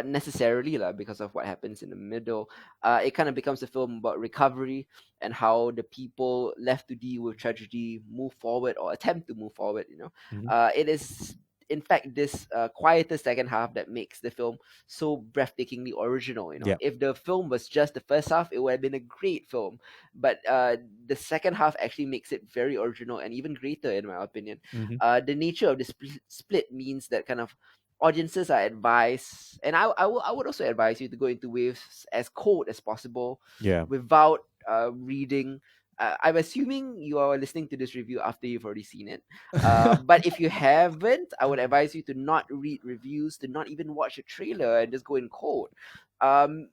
necessarily because of what happens in the middle. It kind of becomes a film about recovery and how the people left to deal with tragedy move forward or attempt to move forward. Hmm. It is in fact this quieter second half that makes the film so breathtakingly original. Yeah. If the film was just the first half, it would have been a great film, but the second half actually makes it very original and even greater, in my opinion. Hmm. The nature of the split means that kind of audiences are advised, and I would also advise you to go into waves as cold as possible Yeah. without reading. I'm assuming you are listening to this review after you've already seen it. But if you haven't, I would advise you to not read reviews, to not even watch a trailer and just go in cold.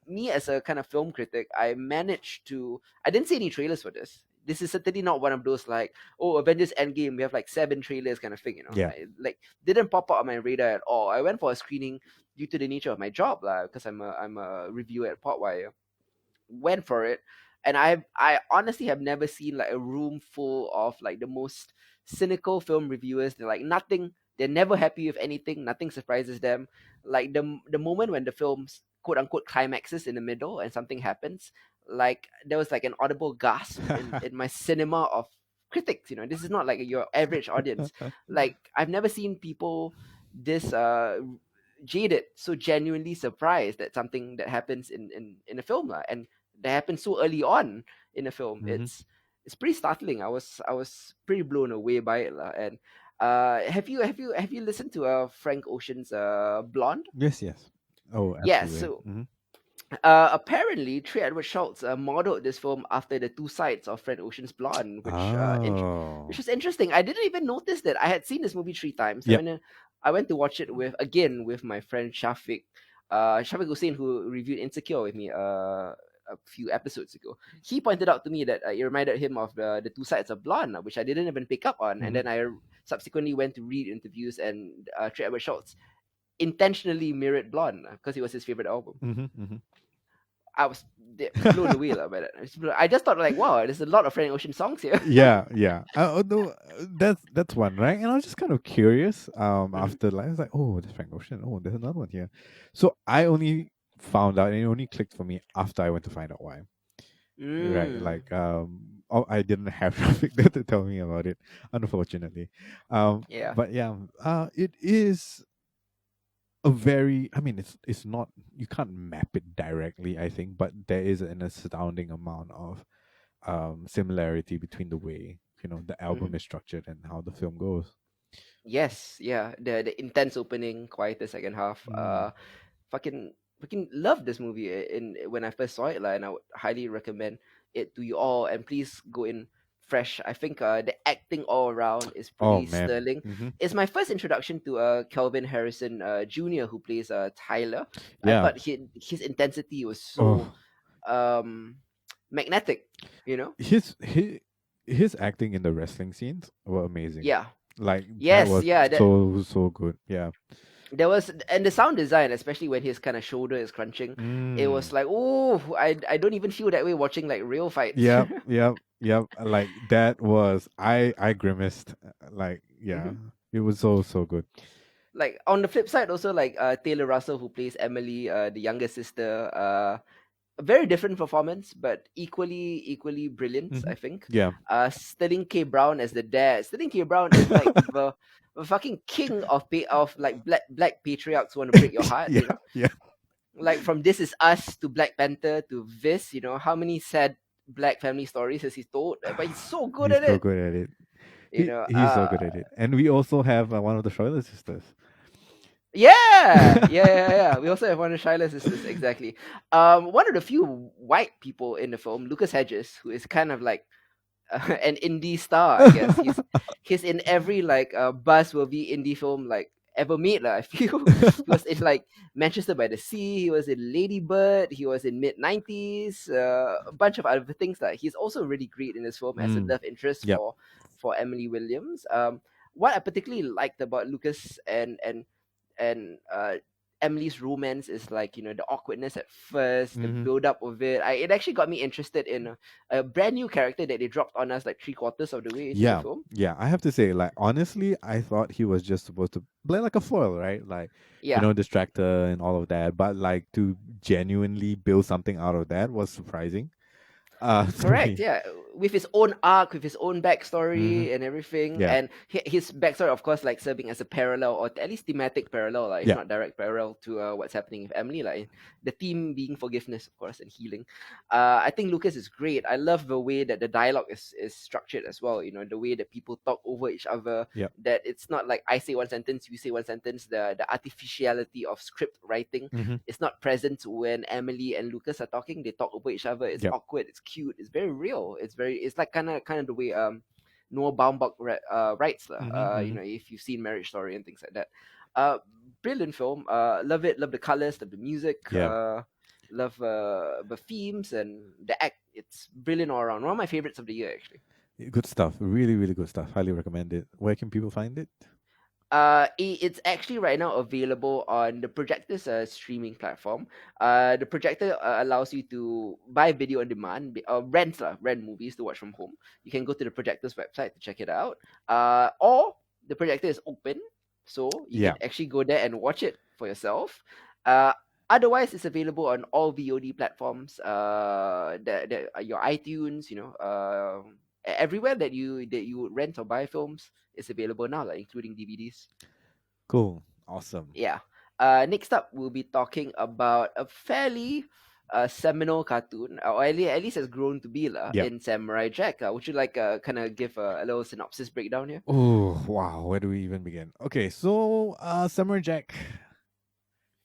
Me as a kind of film critic, I didn't see any trailers for this. This is certainly not one of those like, oh, Avengers Endgame, we have like 7 trailers kind of thing. Yeah. Like didn't pop up on my radar at all. I went for a screening due to the nature of my job, because I'm a reviewer at Potwire. Went for it, and I honestly have never seen like a room full of like the most cynical film reviewers. They're like nothing. They're never happy with anything. Nothing surprises them. Like the moment when the film's quote unquote climaxes in the middle and something happens, like there was like an audible gasp in my cinema of critics. This is not like your average audience. Like I've never seen people this jaded, so genuinely surprised at something that happens in a film, and that happens so early on in a film. Hmm. It's pretty startling. I was pretty blown away by it, and have you listened to Frank Ocean's Blonde? Yes, yes. Oh, Yeah, absolutely. so Hmm. apparently, Trey Edward Shults modeled this film after the two sides of Frank Ocean's Blonde, which Oh. was interesting. I didn't even notice that. I had seen this movie 3 times. Yep. I went to watch it with my friend Shafiq, Shafiq Hussein, who reviewed Insecure with me a few episodes ago. He pointed out to me that it reminded him of the two sides of Blonde, which I didn't even pick up on. And Hmm. then I subsequently went to read interviews, and Trey Edward Shults intentionally mirrored Blonde because it was his favorite album. Hmm. Hmm. I was blown away by that. I just thought like, wow, there's a lot of Frank Ocean songs here. Yeah, yeah. No, that's one, right? And I was just kind of curious. Mhm. After like, I was like, oh, there's Frank Ocean. Oh, there's another one here. So I only found out, and it only clicked for me after I went to find out why. Right, Mm, like oh, I didn't have traffic there to tell me about it, unfortunately. yeah. But yeah, it is a very. I mean, it's not, you can't map it directly, I think, but there is an astounding amount of similarity between the way the album Mhm. is structured and how the film goes. Yes, yeah. The intense opening, quiet the second half. Mm. Fucking love this movie in when I first saw it, and I would highly recommend it to you all. And please go in fresh. I think the acting all around is Oh pretty man. sterling. Hmm. It's my first introduction to Kelvin Harrison Jr., who plays Tyler. I Yeah. thought his intensity was so Oh, um magnetic, you know. his acting in the wrestling scenes were amazing. Yeah. Like that Yes, was yeah, that so good. Yeah. there was, and the sound design, especially when his kind of shoulder is crunching, it was Mm. like, oh, I don't even feel that way watching like real fights. Yep. Yep. Yep. Like that was, I grimaced. Like yeah, Mhm. it was so good. Like on the flip side, also like Taylor Russell, who plays Emily, the younger sister, a very different performance, but equally brilliant, Hmm. I think. Yeah. Sterling K. Brown as the dad. Sterling K. Brown is like the fucking king of like black patriarchs who want to break your heart. Yeah. Yeah. Like from This Is Us to Black Panther to this, how many sad black family stories as he's told, but he's so good He's at so it. good at it. You know, He's so good at it. And we also have one of the Schuyler sisters. yeah, yeah. We also have one of Shiloh's sisters, exactly. One of the few white people in the film, Lucas Hedges, who is kind of like an indie star, I guess. He's in every like buzzworthy indie film like ever made, lah. I feel he was in like Manchester by the Sea. He was in Lady Bird. He was in mid 90s. A bunch of other things. Like he's also really great in this film as a Mm. love interest Yep. for Emily Williams. What I particularly liked about Lucas and Emily's romance is like, the awkwardness at first, the Hmm. build up of it. It actually got me interested in a brand new character that they dropped on us like three-quarters of the way into the Yeah. film. Yeah. I have to say, like, honestly, I thought he was just supposed to play like a foil, right? Like, Yeah. distractor and all of that. But like to genuinely build something out of that was surprising. To Correct, me. yeah. With his own arc, with his own Hmm. backstory and everything. Yeah. And his backstory, of course, like serving as a parallel or at least thematic parallel, like, if Yeah. not direct parallel to what's happening with Emily. Like the theme being forgiveness, of course, and healing. I think Lucas is great. I love the way that the dialogue is structured as well. The way that people talk over each other, Yeah. that it's not like I say one sentence, you say one sentence. The artificiality of script writing Hmm. is not present when Emily and Lucas are talking. They talk over each other. It's Yep. awkward. It's cute. It's very real. It's like kind of the way Noah Baumbach writes lah. Hmm. Hmm. If you've seen Marriage Story and things like that. Uh, Brilliant film. Love it. Love the colors. Love the music. Yeah. Love the themes and the act. It's brilliant all around. One of my favorites of the year, actually. Good stuff. Really, really good stuff. Highly recommend it. Where can people find it? It's actually right now available on the Projector's streaming platform. The Projector allows you to buy video on demand, rent movies to watch from home. You can go to the Projector's website to check it out. Or the Projector is open, so you Yeah. can actually go there and watch it for yourself. Uh, Otherwise, it's available on all VOD platforms. Your iTunes, everywhere that you rent or buy films is available now, like including DVDs. Cool. Awesome. Yeah. Next up, we'll be talking about a fairly seminal cartoon, or at least has grown to be Yep. in Samurai Jack. Would you like kind of give a little synopsis breakdown here? Oh wow, where do we even begin? Okay, so Samurai Jack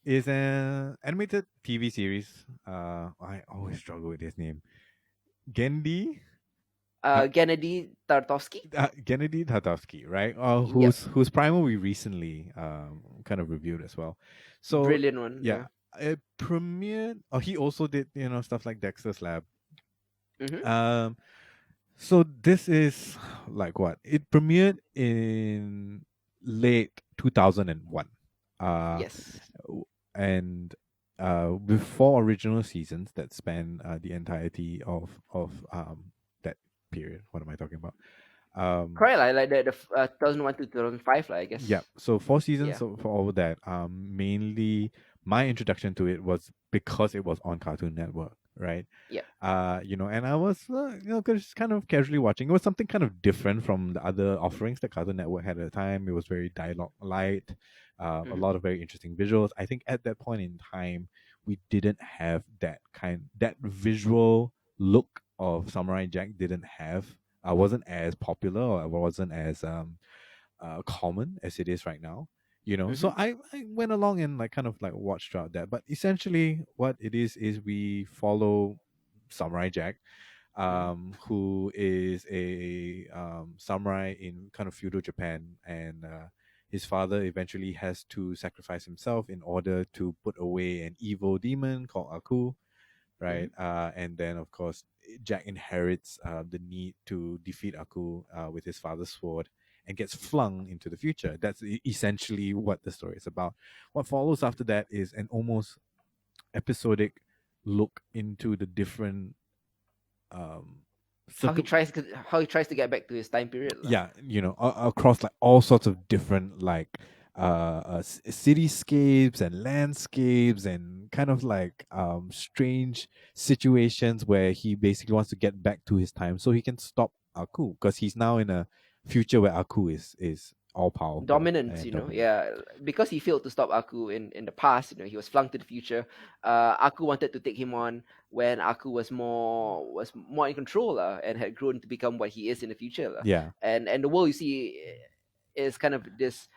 is an animated TV series. I always struggle with his name. Genndy, Genndy Tartakovsky. Genndy Tartakovsky, right? Yep. Whose primer we recently kind of reviewed as well. So Brilliant one. yeah, Yeah. it premiered. Oh, he also did stuff like Dexter's Lab. Mm-hmm. Um, so this is like what it premiered in late 2001. Uh, Yes. and with four original seasons that span the entirety of that period. What am I talking about? Correct, like the 2001 to 2005, I Yeah, guess. so four seasons Yeah. for all that. Mainly my introduction to it was because it was on Cartoon Network, right? Yep. And I was just kind of casually watching. It was something kind of different from the other offerings that Cartoon Network had at the time. It was very dialogue light, a Mm-hmm. lot of very interesting visuals. I think at that point in time we didn't have that visual look of Samurai Jack. Didn't have. Wasn't as popular or wasn't as common as it is right now. Mm-hmm. So I went along and like kind of like watched throughout that. But essentially, what it is we follow Samurai Jack, Mm-hmm. who is a samurai in kind of feudal Japan, and his father eventually has to sacrifice himself in order to put away an evil demon called Aku, Mm-hmm. right? And then, of course, Jack inherits the need to defeat Aku with his father's sword and gets flung into the future. That's essentially what the story is about. What follows after that is an almost episodic look into the different um, How he circum tries to how he tries to get back to his time period, lah. yeah, across like all sorts of different like cityscapes and landscapes and kind of like strange situations where he basically wants to get back to his time so he can stop Aku because he's now in a future where Aku is all powerful dominance, and you know. dominant. Yeah, because he failed to stop Aku in the past. You know, he was flung to the future. Aku wanted to take him on when Aku was more in control, and had grown to become what he is in the future, Yeah, and the world you see is kind of this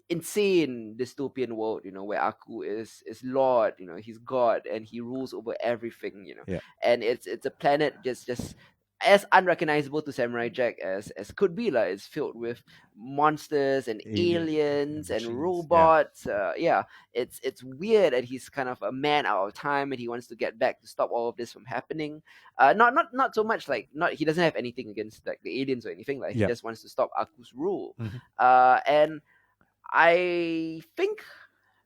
insane dystopian world, you know, where Aku is Lord, you know, he's God and he rules over everything, you know. yeah, And it's a planet just as unrecognizable to Samurai Jack as could be like. It's filled with monsters and alien and aliens and machines. Yeah, robots. Yeah, it's weird, and he's kind of a man out of time, and he wants to get back to stop all of this from happening. Not so much like, not he doesn't have anything against like the aliens or anything. Like, he yeah. just wants to stop Aku's rule. Hmm. And I think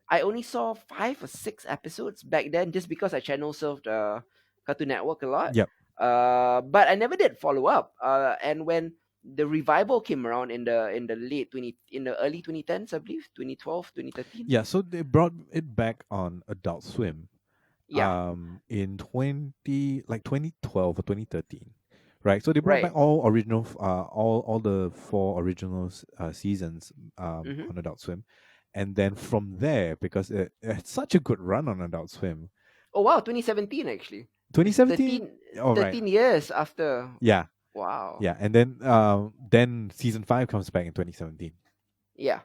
I only saw 5 or 6 episodes back then, just because I channel surfed Cartoon Network a lot. Yep. But I never did follow up. And when the revival came around in the early 2010s, I believe 2012, 2013. Yeah, so they brought it back on Adult Swim Yeah, in 2012 or 2013. Right. So they brought right. back all original all the four original seasons Mm-hmm. on Adult Swim. And then from there, because it had such a good run on Adult Swim, Oh wow, 2017 actually. It's 2017. All right. 13 years after. Yeah. Wow. Yeah. And then season 5 comes back in 2017. Yeah.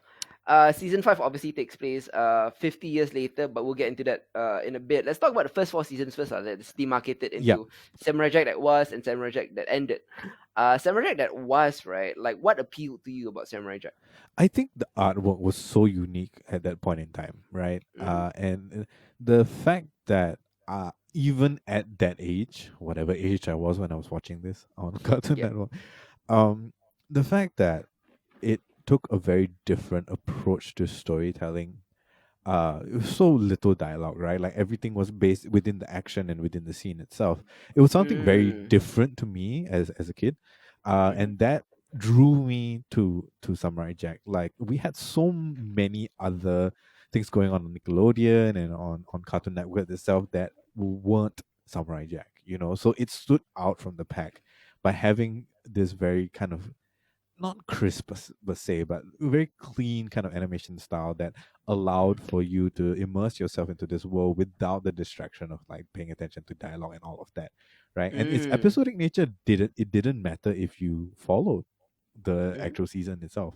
Season 5 obviously takes place 50 years later, but we'll get into that in a bit. Let's talk about the first 4 seasons first. Let's demarcate it Yeah. into Samurai Jack that was and Samurai Jack that ended. Samurai Jack that was, right? Like, what appealed to you about Samurai Jack? I think the artwork was so unique at that point in time, right? Mm-hmm. And the fact that even at that age, whatever age I was when I was watching this on Cartoon Yep. Network, um, the fact that it took a very different approach to storytelling. It was so little dialogue, right? Like everything was based within the action and within the scene itself. It was something very Mm. different to me as a kid, Mm-hmm. and that drew me to Samurai Jack. Like we had so many other things going on Nickelodeon and on Cartoon Network itself that weren't Samurai Jack. You know, so it stood out from the pack by having this very kind of not crisp per se, but very clean kind of animation style that allowed for you to immerse yourself into this world without the distraction of like paying attention to dialogue and all of that, right? And its Mm. episodic nature didn't matter if you followed the Mm-hmm. actual season itself,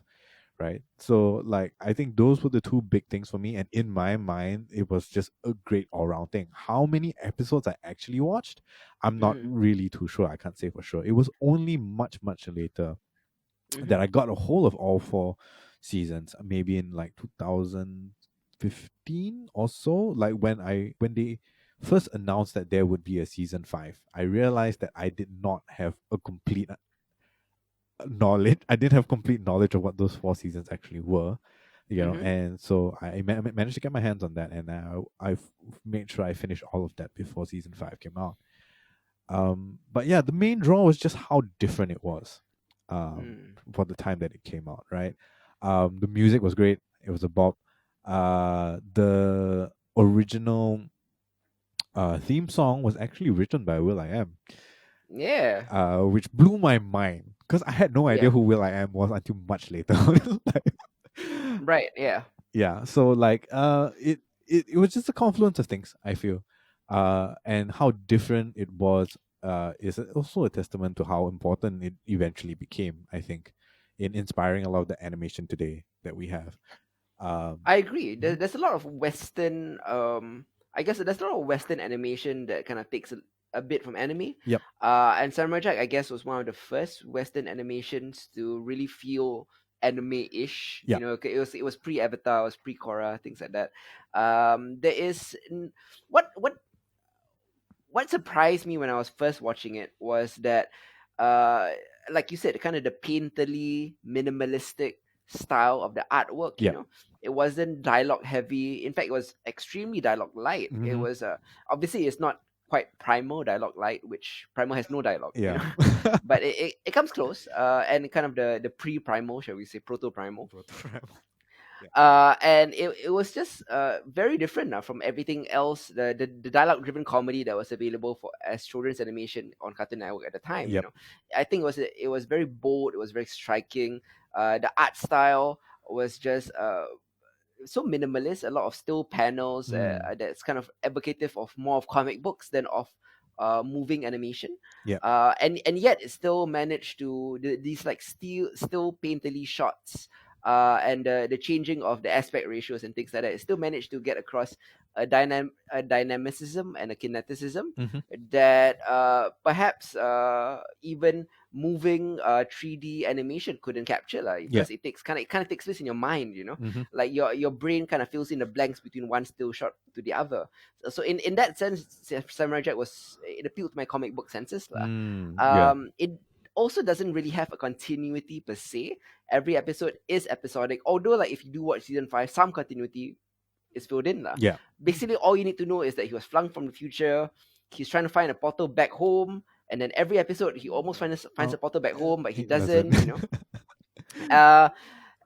right? So like I think those were the two big things for me, and in my mind it was just a great all-round thing. How many episodes I actually watched, I'm not Mm-hmm. really too sure. I can't say for sure. It was only much later Mm-hmm. that I got a hold of all four seasons, maybe in like 2015 or so. Like when they first announced that there would be a season 5, I realized that I did not have a complete knowledge. I didn't have complete knowledge of what those four seasons actually were. You know, Mm-hmm. and so I managed to get my hands on that, and I've made sure I finished all of that before season 5 came out. But yeah, the main draw was just how different it was Mm. for the time that it came out, right? The music was great. It was a bop. The original theme song was actually written by Will I Am, Yeah. which blew my mind because I had no idea Yeah. who Will I Am was until much later. Like, Right. Yeah. yeah, so like it was just a confluence of things, I feel, and how different it was is also a testament to how important it eventually became, I think, in inspiring a lot of the animation today that we have. I agree. Mhm. There's a lot of Western, I guess there's a lot of Western animation that kind of takes a bit from anime. Yep. And Samurai Jack, I guess, was one of the first Western animations to really feel anime-ish. You Yep. know, it was pre-Avatar, it was pre-Korra, things like that. There is what what surprised me when I was first watching it was that, uh, like you said, kind of the painterly, minimalistic style of the artwork. You Yep. know, it wasn't dialogue heavy. In fact, it was extremely dialogue light. It Hmm. was obviously it's not quite Primal dialogue light, which Primal has no dialogue. You Yeah. know, but it comes close. And kind of the pre Primal, shall we say, proto Primal. Yeah. And it was just very different from everything else. The dialogue driven comedy that was available for as children's animation on Cartoon Network at the time. Yep. I think it was very bold. It was very striking. The art style was just so minimalist, a lot of still panels Mm. that's kind of evocative of more of comic books than of moving animation. Yep. And yet it still managed to these like still painterly shots and the changing of the aspect ratios and things like that. It still managed to get across a dynamicism and a kineticism Mm-hmm. that perhaps even moving 3D animation couldn't capture, like, Yeah. because it kind of takes place in your mind, Mm-hmm. like your brain kind of fills in the blanks between one still shot to the other. So in that sense, Samurai Jack was it appealed to my comic book senses lah. Mm. Yeah. It also doesn't really have a continuity per se. Every episode is episodic, although like if you do watch season 5, some continuity is filled in lah. Yeah. Basically all you need to know is that he was flung from the future. He's trying to find a portal back home, and then every episode he almost finds Oh, a portal back home, but he he doesn't. doesn't. uh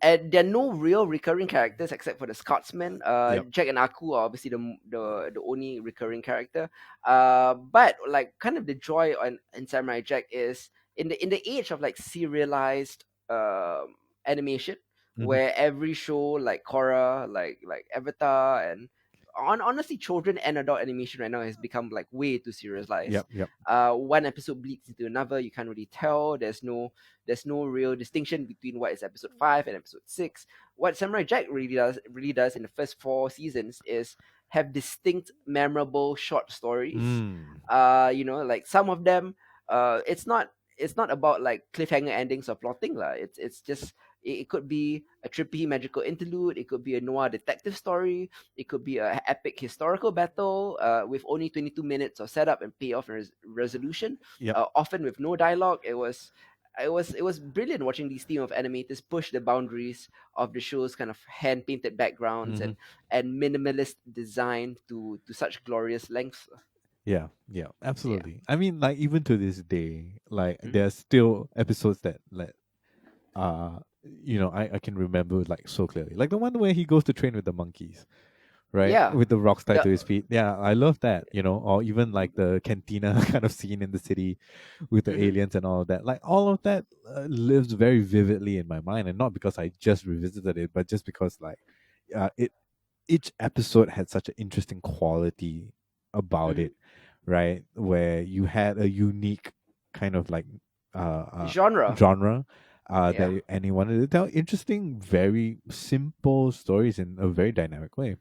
and there are no real recurring characters except for the Scotsman. Yep. Jack and Aku are obviously the only recurring character. But like kind of the joy in Samurai Jack is in the age of like serialized animation, Mm-hmm. where every show like Korra, like Avatar, and honestly children and adult animation right now has become like way too serialized. Yep. Yep. One episode bleeds into another. You can't really tell. There's no real distinction between what is episode 5 and episode 6. What Samurai Jack really does in the first 4 seasons is have distinct, memorable short stories. Mm. Like some of them, it's not about like cliffhanger endings or plotting lah. It's just it could be a trippy magical interlude. It could be a noir detective story. It could be a epic historical battle with only 22 minutes of setup and payoff and resolution. Yep. Often with no dialogue. It was brilliant watching these team of animators push the boundaries of the show's kind of hand painted backgrounds Mm-hmm. and minimalist design to such glorious lengths. Yeah. Yeah. Yeah. Absolutely. I mean, like even to this day, like Mhm. there's still episodes that I can remember like so clearly. Like the one where he goes to train with the monkeys, right? Yeah. With the rocks tied The to his feet. Yeah, I love that. Or even like the cantina kind of scene in the city with the mhm. aliens and all of that. Like all of that lives very vividly in my mind, and not because I just revisited it, but just because like it each episode had such an interesting quality about Mhm. it, right? Where you had a unique kind of like Genre. genre Yeah. and he wanted to tell interesting, very simple stories in a very dynamic way.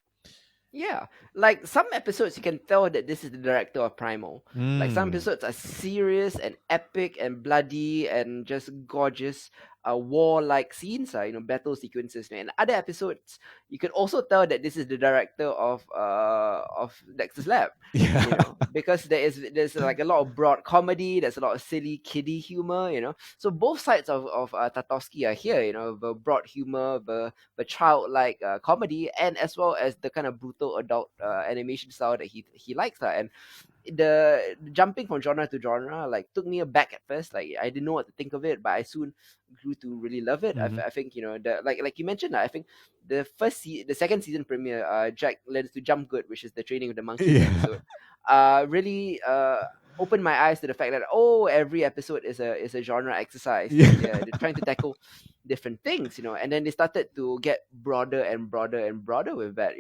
Yeah, like some episodes you can tell that this is the director of Primal. Like some Mm. episodes are serious and epic and bloody and just gorgeous, war-like scenes, battle sequences. And other episodes, you can also tell that this is the director of Dexter's Lab. Yeah. Because there's like a lot of broad comedy, there's a lot of silly kiddie humor. So both sides of Tartakovsky are here. The broad humor, the childlike comedy, and as well as the kind of brutal adult animation style that he likes. And the jumping from genre to genre like took me aback at first. Like I didn't know what to think of it, but I soon grew to really love it. Hmm. I think the like you mentioned. I think the second season premiere, Jack learns to jump good, which is the training with the monkeys Yeah. episode. Really opened my eyes to the fact that every episode is a genre exercise. They're Yeah. trying to tackle different things, and then they started to get broader and broader and broader with that.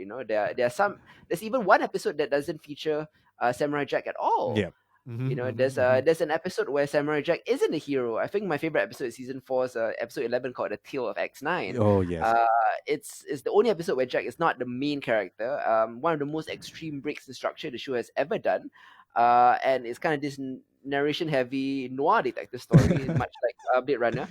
There's even one episode that doesn't feature Samurai Jack at all. Yeah. Hmm. There's Hmm. there's an episode where Samurai Jack isn't a hero. I think my favorite episode is season 4 is episode 11 called The Tale of X9. Oh yes. Uh, it's the only episode where Jack is not the main character. One of the most extreme breaks in structure the show has ever done. And it's kind of this narration heavy noir detective story, much like Blade Runner,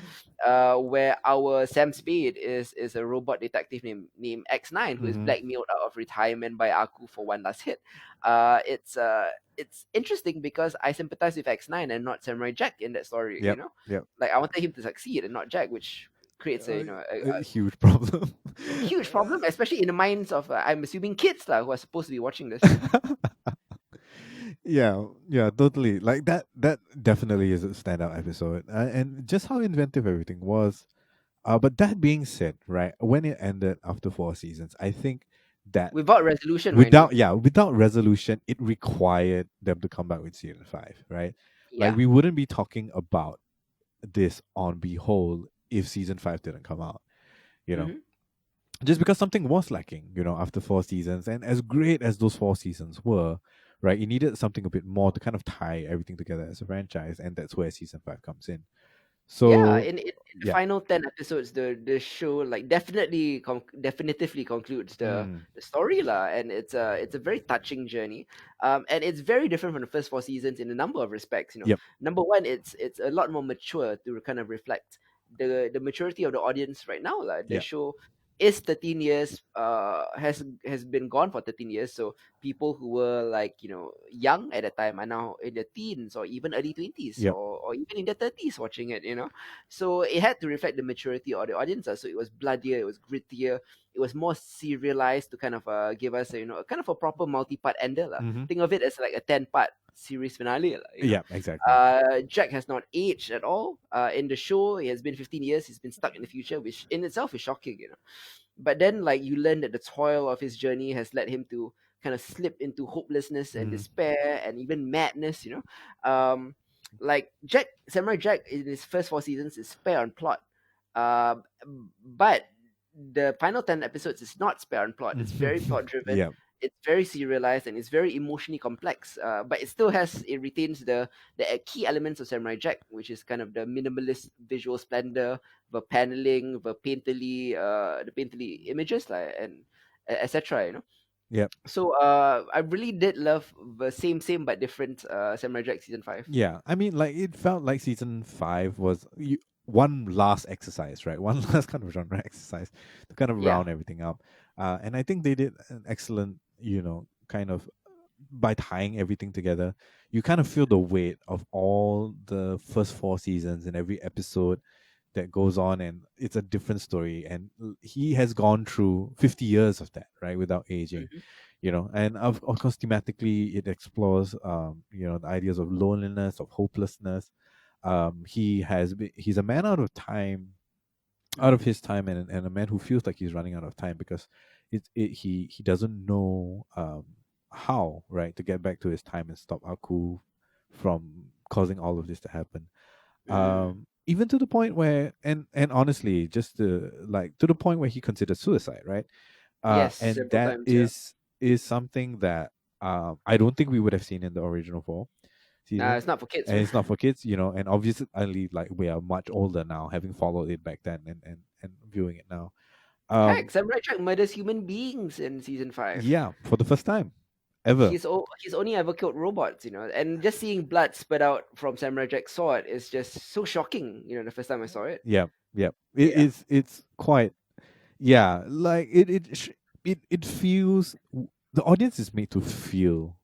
where our Sam Spade is a robot detective named X9 who is Hmm. blackmailed out of retirement by Aku for one last hit. It's interesting because I sympathize with X9 and not Samurai Jack in that story. Yep. Yep. Like I wanted him to succeed and not Jack, which creates a A huge problem. huge problem, especially in the minds of I'm assuming kids who are supposed to be watching this. Yeah, yeah, totally. Like that definitely is a standout episode. And just how inventive everything was. But that being said, right, when it ended after 4 seasons, I think that Without resolution, mind you. without resolution, it required them to come back with season 5, right? Like Yeah. we wouldn't be talking about this on Behold if season 5 didn't come out, you know. Mm-hmm. Just because something was lacking, after 4 seasons, and as great as those 4 seasons were, right, it needed something a bit more to kind of tie everything together as a franchise, and that's where season 5 comes in. Yeah, So in the yeah. final 10 episodes, the show like definitively concludes Mm, the story lah, and it's a very touching journey, and it's very different from the first 4 seasons in a number of respects. yep. Number one, it's a lot more mature to kind of reflect the maturity of the audience right now lah. The Yeah. show is 13 years, has been gone for 13 years, so people who were like young at the time are now in their teens or even early 20s, Yep. or even in their 30s watching it. So it had to reflect the maturity of the audience. So it was bloodier, it was grittier, it was more serialized to kind of give us a kind of a proper multi-part ender lah. Mm-hmm. Think of it as like a 10-part series finale lah. Yeah, exactly. Jack has not aged at all. In the show, he has been 15 years. He's been stuck in the future, which in itself is shocking. But then, like, you learn that the toil of his journey has led him to kind of slip into hopelessness and Mm, despair and even madness. Like Samurai Jack in his first 4 seasons is spare on plot, uh, but the final 10 episodes is not spare on plot. It's very mhm. plot driven. Yeah. It's very serialized and it's very emotionally complex. But it retains the key elements of Samurai Jack, which is kind of the minimalist visual splendor, the paneling, the painterly images, like, and etc. Yeah. So I really did love the same but different Samurai Jack season 5. Yeah. I mean, like it felt like season 5 was one last exercise, right? One last kind of genre exercise to kind of Yeah. round everything up. And I think they did an excellent, kind of by tying everything together. You kind of feel the weight of all the first 4 seasons and every episode that goes on, and it's a different story, and he has gone through 50 years of that, right, without aging, Hmm. and of course thematically it explores the ideas of loneliness, of hopelessness. He's a man out Hmm. of his time, and a man who feels like he's running out of time because he doesn't know how, right, to get back to his time and stop Aku from causing all of this to happen. Mm. Even to the point where, and honestly, just to the point where he considered suicide, right? Yes, And several that times. Yeah. is something that I don't think we would have seen in the original 4 seasons, It's not for kids, and man. it's not for kids, and obviously like we are much older now, having followed it back then, and viewing it now. Heck, um Samurai Jack murders human beings in season 5. yeah, for the first time ever. He's only ever killed robots. And just seeing blood spurt out from Samurai Jack's sword is just so shocking. The first time I saw it. Yeah, yeah, Yeah, it's quite, yeah, like it feels, the audience is made to feel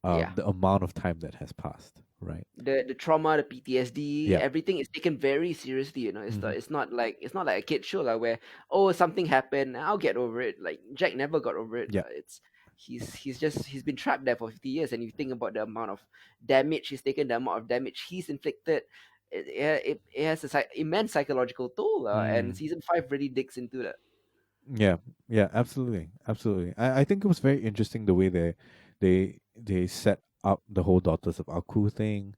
yeah. the amount of time that has passed, right? The trauma, the PTSD, Yeah. everything is taken very seriously. Hmm. It's not like a kid show like where, oh, something happened, I'll get over it. Like Jack never got over it. Yeah. It's he's been trapped there for 50 years, and you think about the amount of damage he's taken, the amount of damage he's inflicted. It has a immense psychological toll, and Mm. season 5 really digs into that. Yeah, yeah, absolutely, absolutely. I think it was very interesting the way they set up the whole Daughters of Aku thing,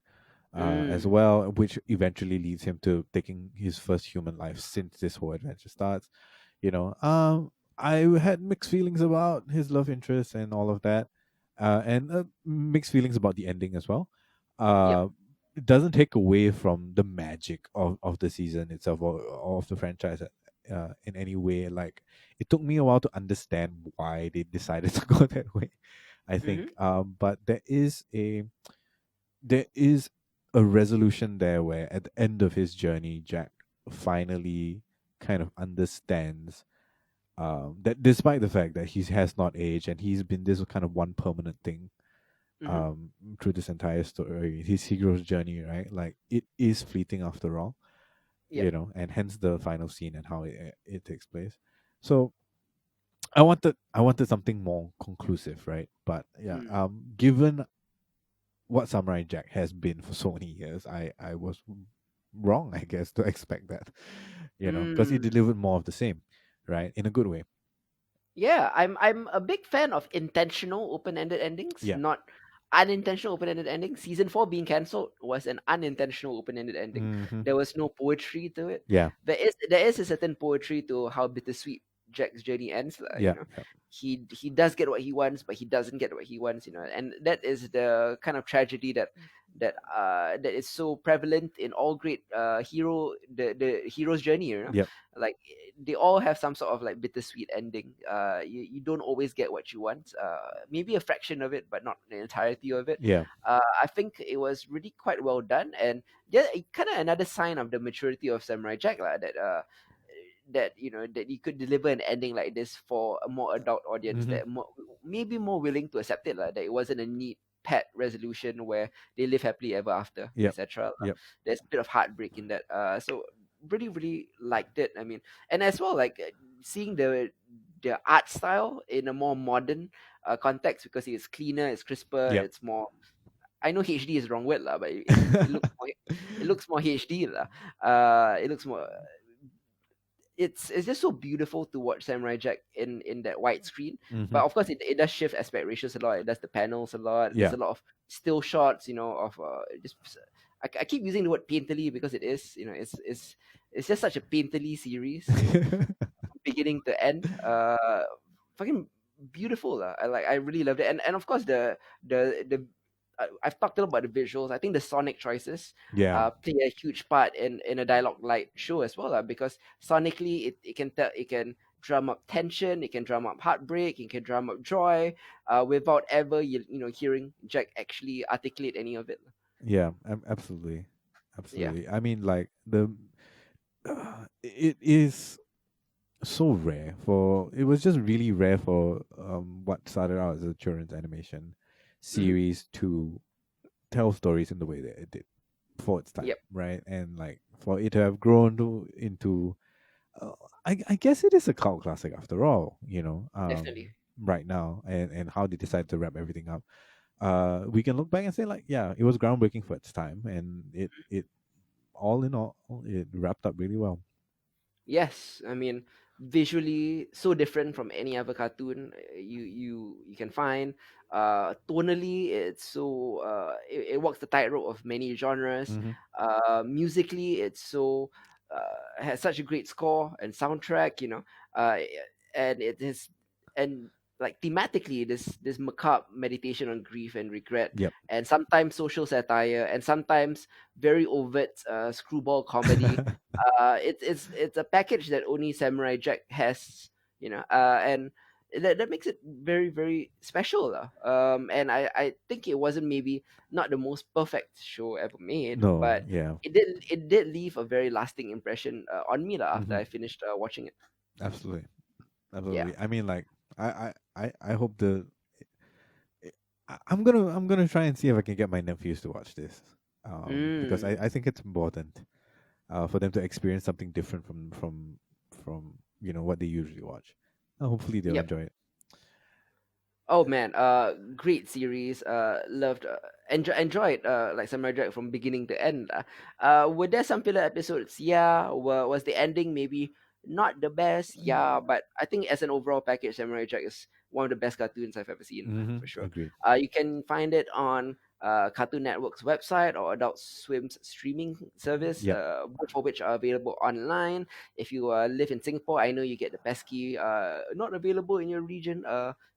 as Mm, well, which eventually leads him to taking his first human life since this whole adventure starts. I had mixed feelings about his love interest and all of that, and mixed feelings about the ending as well. yep. It doesn't take away from the magic of the season itself, or of the franchise, in any way. Like, it took me a while to understand why they decided to go that way, I Mm-hmm. think. But there is a resolution there where at the end of his journey, Jack finally kind of understands that despite the fact that he has not aged and he's been this kind of one permanent thing Mm-hmm. um, through this entire story, his hero's journey, right? Like, it is fleeting after all, Yep. and hence the final scene and how it takes place. So I wanted something more conclusive, right? But yeah, Mm. given what Samurai Jack has been for so many years, I was wrong, I guess, to expect that. because it Mm. delivered more of the same, right, in a good way. Yeah, I'm a big fan of intentional open-ended endings, Yeah. not unintentional open-ended endings. Season 4 being cancelled was an unintentional open-ended ending. Hmm. There was no poetry to it. Yeah. There is a certain poetry to how bittersweet Jack's journey ends, Yeah. Yeah. He does get what he wants, but he doesn't get what he wants, and that is the kind of tragedy that is so prevalent in all great the hero's journey, Yep. like they all have some sort of like bittersweet ending. You don't always get what you want. Maybe a fraction of it, but not the entirety of it. Yeah. I think it was really quite well done, and yeah, kind of another sign of the maturity of Samurai Jack, lah. That you could deliver an ending like this for a more adult audience Hmm. that maybe more willing to accept it, lah. That it wasn't a neat pet resolution where they live happily ever after, Yep. etc. Yep. There's a bit of heartbreak in that. So really really liked it. I mean, and as well, like seeing the art style in a more modern context, because it's cleaner, it's crisper, Yep. it's more. I know HD is the wrong word lah, but it looks more HD lah. It looks more. It's just so beautiful to watch Samurai Jack in that widescreen. Hmm. But of course, it does shift aspect ratios a lot. It does the panels a lot. There's Yeah. a lot of still shots, of just. I keep using the word painterly because it is, it's just such a painterly series, from beginning to end. Fucking beautiful. I really loved it, and of course the I've talked a lot about the visuals. I think the sonic choices Yeah. play a huge part in a dialogue light show as well, because sonically it can drum up tension, it can drum up heartbreak, it can drum up joy, without ever hearing Jack actually articulate any of it. Yeah. Absolutely. Yeah. Absolutely. I mean, like it is so rare for it was just really rare for what started out as a children's animation Hmm. series to tell stories in the way that it did for its time, Yep. right? And like for it to have grown into uh, I guess it is a cult classic after all, Definitely. right now, and how they decided to wrap everything up. We can look back and say like, yeah, it was groundbreaking for its time, and it all in all, it wrapped up really well. Yes, I mean, visually so different from any other cartoon you can find. Tonally, it's so it walks the tightrope of many genres. Hmm. Musically, it's so has such a great score and soundtrack. Uh, and it is and like thematically, this macabre meditation on grief and regret, Yep. and sometimes social satire, and sometimes very overt screwball comedy. It's a package that only Samurai Jack has, and that makes it very very special, and I think it wasn't maybe not the most perfect show ever made, No, but yeah. it did leave a very lasting impression on me after Hmm. I finished watching it. Absolutely. Yeah. Absolutely. I mean, like, I hope I'm gonna try and see if I can get my nephews to watch this, because Mm. I think it's important, for them to experience something different from what they usually watch. Hopefully they'll Yep. enjoy it. Oh man, great series. Loved, enjoyed like Samurai Jack from beginning to end. Were there some filler episodes? Yeah. Was the ending maybe not the best? Yeah, but I think as an overall package, Samurai Jack is one of the best cartoons I've ever seen, Mm-hmm. for sure. Agreed. You can find it on Cartoon Network's website or Adult Swim's streaming service, Yep. both of which are available online. If you live in Singapore, I know you get the pesky not available in your region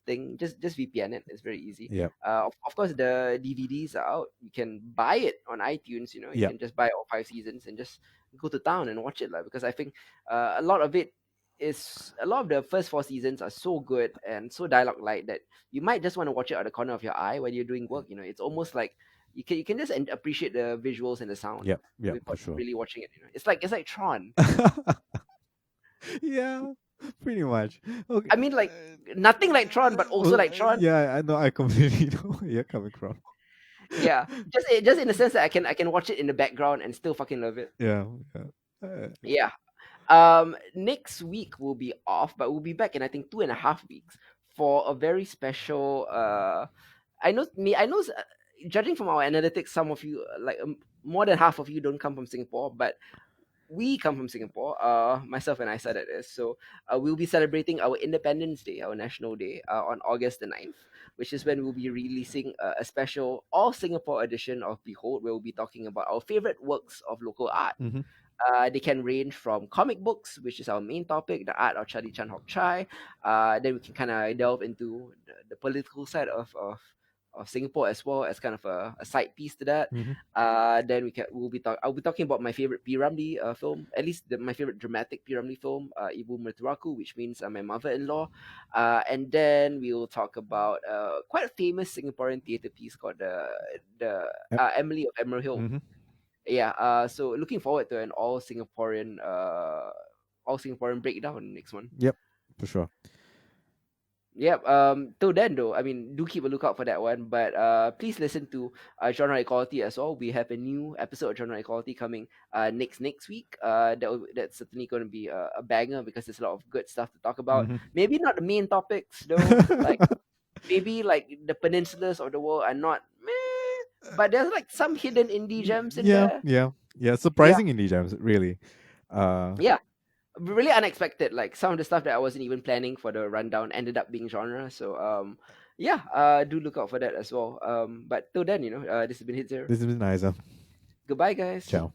thing. Just VPN it. It's very easy. Yep. Of course, the DVDs are out. You can buy it on iTunes. You Yep. can just buy all 5 seasons and just go to town and watch it, like, because I think a lot of the first 4 seasons are so good and so dialogue light that you might just want to watch it out of the corner of your eye while you're doing work. It's almost like you can just appreciate the visuals and the sound Yep. Yep. For without sure. really watching it. It's like Tron. Yeah. Pretty much. Okay. I mean, like, nothing like Tron, but also like Tron. Yeah, I know. I completely know where you're coming from. Yeah, just in the sense that I can watch it in the background and still fucking love it. Yeah. Yeah. Yeah. Next week we'll be off, but we'll be back in, I think, 2.5 weeks for a very special. I know. Judging from our analytics, some of you, more than half of you, don't come from Singapore, but we come from Singapore. Myself and I said it is. So we'll be celebrating our Independence Day, our National Day, on August the 9th, which is when we'll be releasing a special all Singapore edition of Behold, where we'll be talking about our favorite works of local art. Mm-hmm. They can range from comic books, which is our main topic, the art of Charlie Chan Hok Chai. Then we can kind of delve into the political side of Singapore as well as kind of a side piece to that. Mm-hmm. Then I'll be talking about my favorite P. Ramlee film, at least my favorite dramatic P. Ramlee film, Ibu Mertuaku, which means my mother-in-law. And then we'll talk about quite a famous Singaporean theatre piece called Yep. Emily of Emerald Hill. Mm-hmm. Yeah, so looking forward to an all Singaporean breakdown next one. Yep. For sure. Yep. Till then though, I mean, do keep a lookout for that one. But please listen to Genre Equality as well. We have a new episode of Genre Equality coming next week. That's certainly going to be a banger because there's a lot of good stuff to talk about. Mm-hmm. Maybe not the main topics though. Like maybe like the peninsulas of the world are not meh, but there's like some hidden indie gems in Yeah, there. yeah, yeah. Yeah, Surprising indie gems, really. yeah, really unexpected. Like some of the stuff that I wasn't even planning for the rundown ended up being genre. So yeah, do look out for that as well. But till then, this has been Hidzir. This has been nice. Goodbye, guys. Ciao.